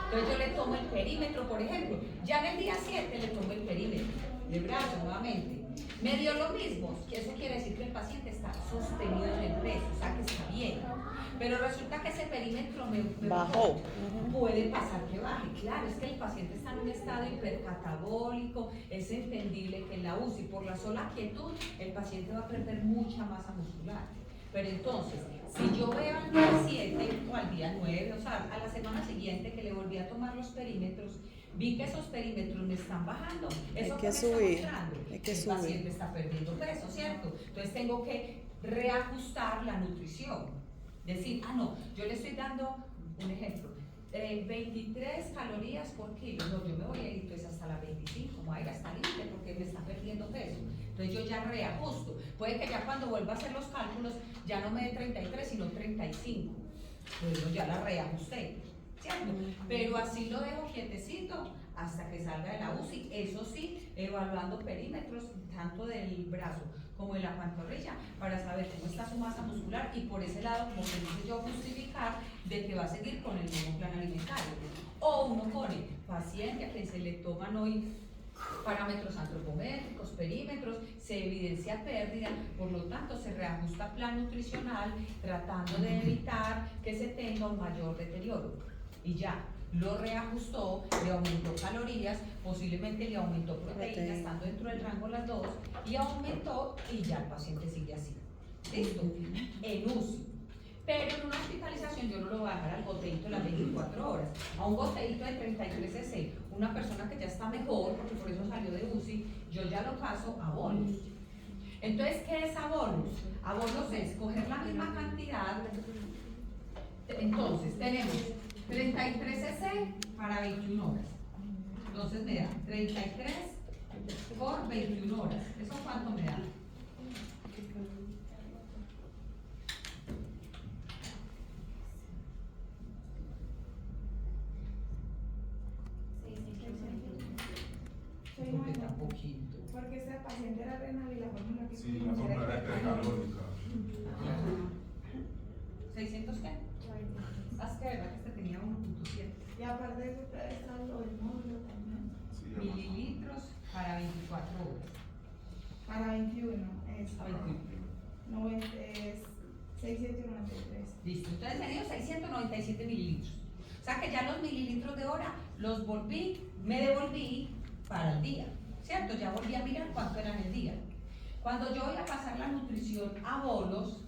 Entonces yo le tomo el perímetro, por ejemplo, ya en el día 7 le tomo el perímetro, de brazo nuevamente. Me dio lo mismo, que eso quiere decir que el paciente está sostenido en el peso, o sea que está bien. Pero resulta que ese perímetro me Bajó. puede pasar que baje. Claro, es que el paciente está en un estado hipercatabólico, es entendible que en la UCI, por la sola quietud, el paciente va a perder mucha masa muscular. Pero entonces, si yo veo al día 7 o al día 9, o sea, a la semana siguiente que le volví a tomar los perímetros, vi que esos perímetros me están bajando. ¿Eso Hay que qué me subir, está mostrando? hay que el subir. paciente está perdiendo peso, ¿cierto? Entonces tengo que reajustar la nutrición. Decir, no, yo le estoy dando un ejemplo. 23 calorías por kilo. No, yo me voy a ir pues hasta las 25, Mayra está libre porque me está perdiendo peso. Entonces yo ya reajusto. Puede que ya cuando vuelva a hacer los cálculos ya no me dé 33, sino 35. Pues yo ya la reajusté, ¿cierto? Pero así lo dejo quietecito hasta que salga de la UCI. Eso sí, evaluando perímetros tanto del brazo como de la pantorrilla para saber cómo está su masa muscular y por ese lado, como que dice yo, justificar de que va a seguir con el mismo plan alimentario. O uno pone paciente a quien se le toman hoy parámetros antropométricos, perímetros, se evidencia pérdida, por lo tanto se reajusta plan nutricional tratando de evitar que se tenga un mayor deterioro. Y ya, lo reajustó, le aumentó calorías, posiblemente le aumentó proteínas, estando dentro del rango las dos, y aumentó y ya el paciente sigue así. ¿Listo? En UCI. Pero en una hospitalización yo no lo voy a dejar al goteíto de las 24 horas. A un goteíto de 33 cc, una persona que ya está mejor, porque por eso salió de UCI, yo ya lo paso a bonos. Entonces, ¿qué es abonos? Abonos es coger la misma cantidad. Entonces, tenemos 33 cc para 21 horas. Entonces me da 33 por 21 horas. ¿Eso cuánto me da? Porque está poquito. Porque ese paciente era renal y la fórmula que Sí, la fórmula era hipercalórica. 600 qué? Haz que verdad que este tenía 1.7 Y aparte de eso, está lo del módulo también. Sí, mililitros para 24 horas. Para 21 es, A 21. no es 693. Listo, entonces me dio 697 mililitros. O sea que ya los mililitros de hora los volví, me devolví para el día, ¿cierto? Ya volví a mirar cuánto era en el día. Cuando yo voy a pasar la nutrición a bolos,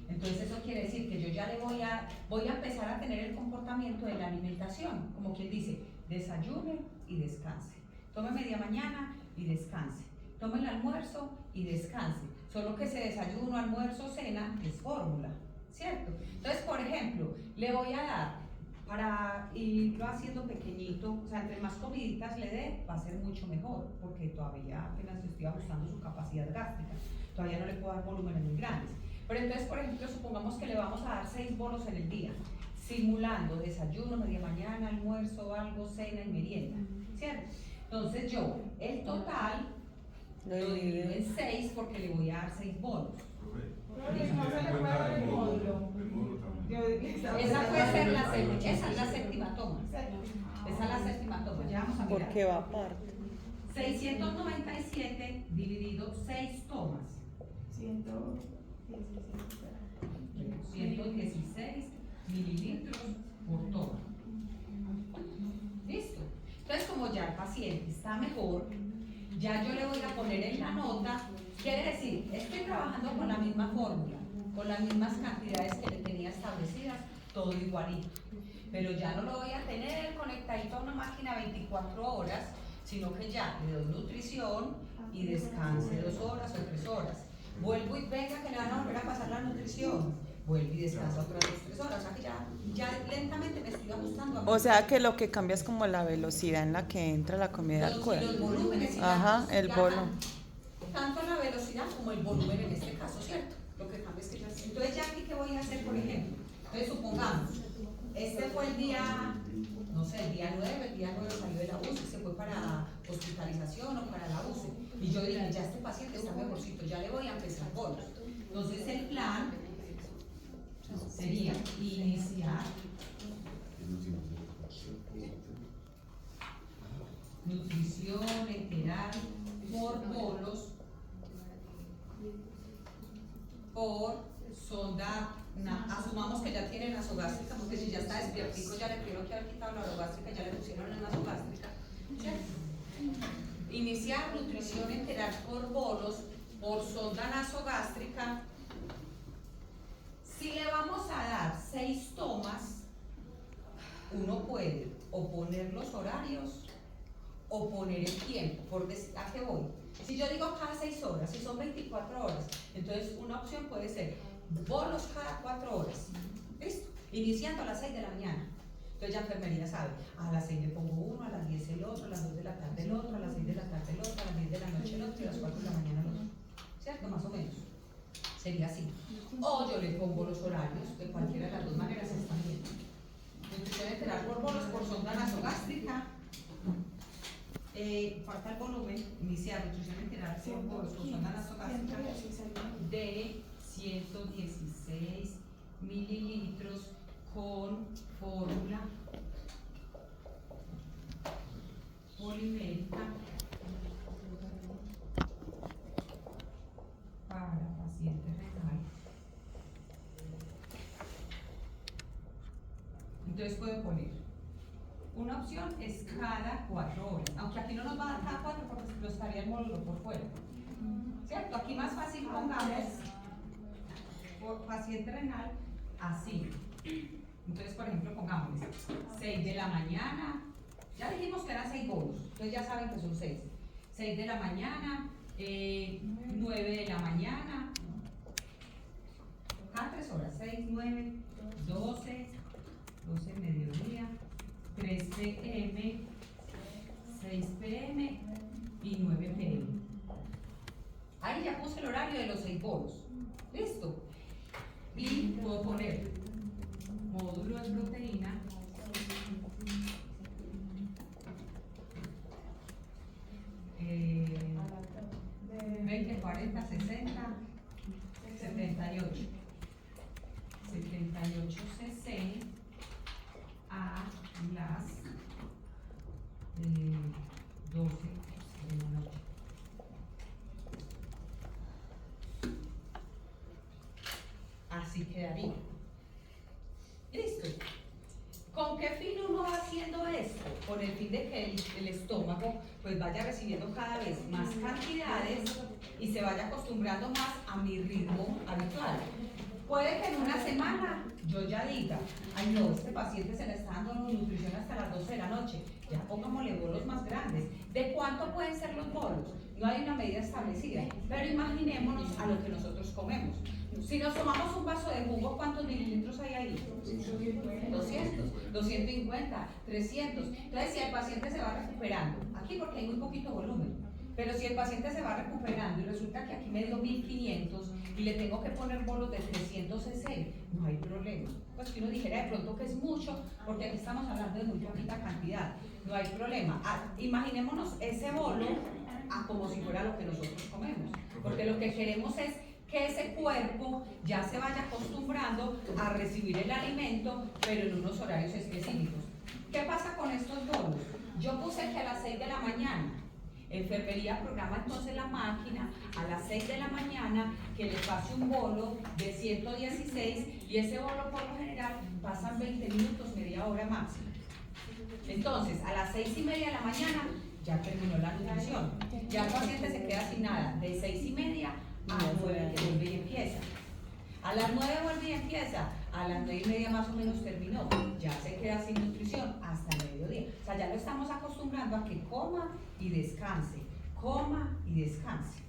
entonces eso quiere decir que yo ya le voy a empezar a tener el comportamiento de la alimentación, como quien dice, desayune y descanse. Tome media mañana y descanse. Tome el almuerzo y descanse. Solo que ese desayuno, almuerzo, cena es fórmula, ¿cierto? Entonces, por ejemplo, le voy a dar para irlo haciendo pequeñito, o sea, entre más comiditas le dé, va a ser mucho mejor, porque todavía apenas estoy ajustando su capacidad gástrica, todavía no le puedo dar volúmenes muy grandes. Pero entonces, por ejemplo, supongamos que le vamos a dar 6 bolos en el día, simulando desayuno, media mañana, almuerzo, algo, cena y merienda, ¿cierto? Entonces yo, el total lo divido en 6 porque le voy a dar 6 bolos. Pero no se le puede dar el módulo. El módulo también. Esa puede ser esa es la séptima toma. Esa es la séptima toma, ya vamos a mirar. Porque va aparte. 697 dividido 6 tomas. 116 mililitros por toma. ¿Listo? Entonces, como ya el paciente está mejor, ya yo le voy a poner en la nota, quiere decir, estoy trabajando con la misma fórmula, con las mismas cantidades que le tenía establecidas, todo igualito. Pero ya no lo voy a tener conectadito a una máquina 24 horas, sino que ya le doy nutrición y descanse 2 horas o 3 horas. Vuelvo y venga que le van a volver a pasar la nutrición. Vuelvo y descansa otras 2 o 3 horas. O sea que ya lentamente me estoy ajustando a O sea que lo que cambia es como la velocidad en la que entra la comida al los cuerpo. volúmenes y Ajá, el bolo. Tanto la velocidad como el volumen en este caso, ¿cierto? Lo que cambia es que ya. Entonces, ya aquí, ¿qué voy a hacer, por ejemplo? Entonces, supongamos, este fue el día, no sé, el día 9 salió de la UCI, se fue para hospitalización o para la UCI. Y yo dije, ya este paciente está mejorcito, ya le voy a empezar bolos. Entonces, el plan sería iniciar nutrición enteral por bolos por sonda, asumamos que ya tiene nasogástrica, porque si ya está despiertico ya le tuvieron que haber quitado la orogástrica, ya le pusieron la nasogástrica, ¿cierto? Iniciar nutrición enteral por bolos por sonda nasogástrica. Si le vamos a dar 6 tomas, uno puede o poner los horarios o poner el tiempo, por decir, ¿a qué voy? Si yo digo cada 6 horas, si son 24 horas, entonces una opción puede ser bolos cada 4 horas, ¿listo? Iniciando a las 6 de la mañana. Entonces ya enfermería sabe, a las 6 le pongo uno, a las 10 el otro, a las 2 de la tarde el otro, a las 6 de la tarde el otro, a las 10 de la noche el otro y a las 4 de la mañana el otro. ¿Cierto? Más o menos. Sería así. O yo le pongo los horarios, de cualquiera de las dos maneras están bien. Nutrición enteral por bolos, por sonda nasogástrica. Falta el volumen inicial, nutrición enteral por bolos, por sonda nasogástrica de 116 mililitros con fórmula polimérica para paciente renal. Entonces puedo poner, una opción es cada 4 horas, aunque aquí no nos va a dar cada 4 porque lo estaría el módulo por fuera. ¿Cierto? Aquí más fácil pongamos por paciente renal así. Entonces, por ejemplo, pongámosle 6 de la mañana, ya dijimos que eran 6 bolos, entonces ya saben que son 6. 6 de la mañana, 9 de la mañana, cada 3 horas, 6, 9, 12 mediodía, 3 p.m., 6 p.m. y 9 p.m. Ahí ya puse el horario de los 6 bolos. ¿Listo? Y puedo poner módulo de proteína eh, 20, 40, 60, 78 cc a las 12 de la noche. Así quedaría. Listo. ¿Con qué fin uno va haciendo esto? Con el fin de que el estómago pues vaya recibiendo cada vez más cantidades y se vaya acostumbrando más a mi ritmo habitual. Puede que en una semana yo ya diga, ay no, este paciente se le está dando nutrición hasta las 12 de la noche, ya pongámosle bolos más grandes. ¿De cuánto pueden ser los bolos? No hay una medida establecida, pero imaginémonos a lo que nosotros comemos. Si nos tomamos un vaso de jugo, ¿cuántos mililitros hay ahí? 200, 250, 300. Entonces, si el paciente se va recuperando, aquí porque hay muy poquito volumen, pero si el paciente se va recuperando y resulta que aquí me dio 1500 y le tengo que poner bolos de 300 cc, no hay problema. Pues que uno dijera de pronto que es mucho, porque aquí estamos hablando de muy poquita cantidad, no hay problema. Imaginémonos ese bolo como si fuera lo que nosotros comemos, porque lo que queremos es que ese cuerpo ya se vaya acostumbrando a recibir el alimento, pero en unos horarios específicos. ¿Qué pasa con estos bolos? Yo puse que a las 6 de la mañana, enfermería programa entonces la máquina a las 6 de la mañana que le pase un bolo de 116 y ese bolo por lo general pasan 20 minutos, media hora máximo. Entonces, a las 6:30 de la mañana ya terminó la nutrición. Ya el paciente se queda sin nada, de 6:30 a 9 que vuelve y empieza. A las 9 vuelve y empieza, a las 9:30 más o menos terminó, ya se queda sin nutrición hasta el mediodía. O sea, ya lo estamos acostumbrando a que coma y descanse, coma y descanse.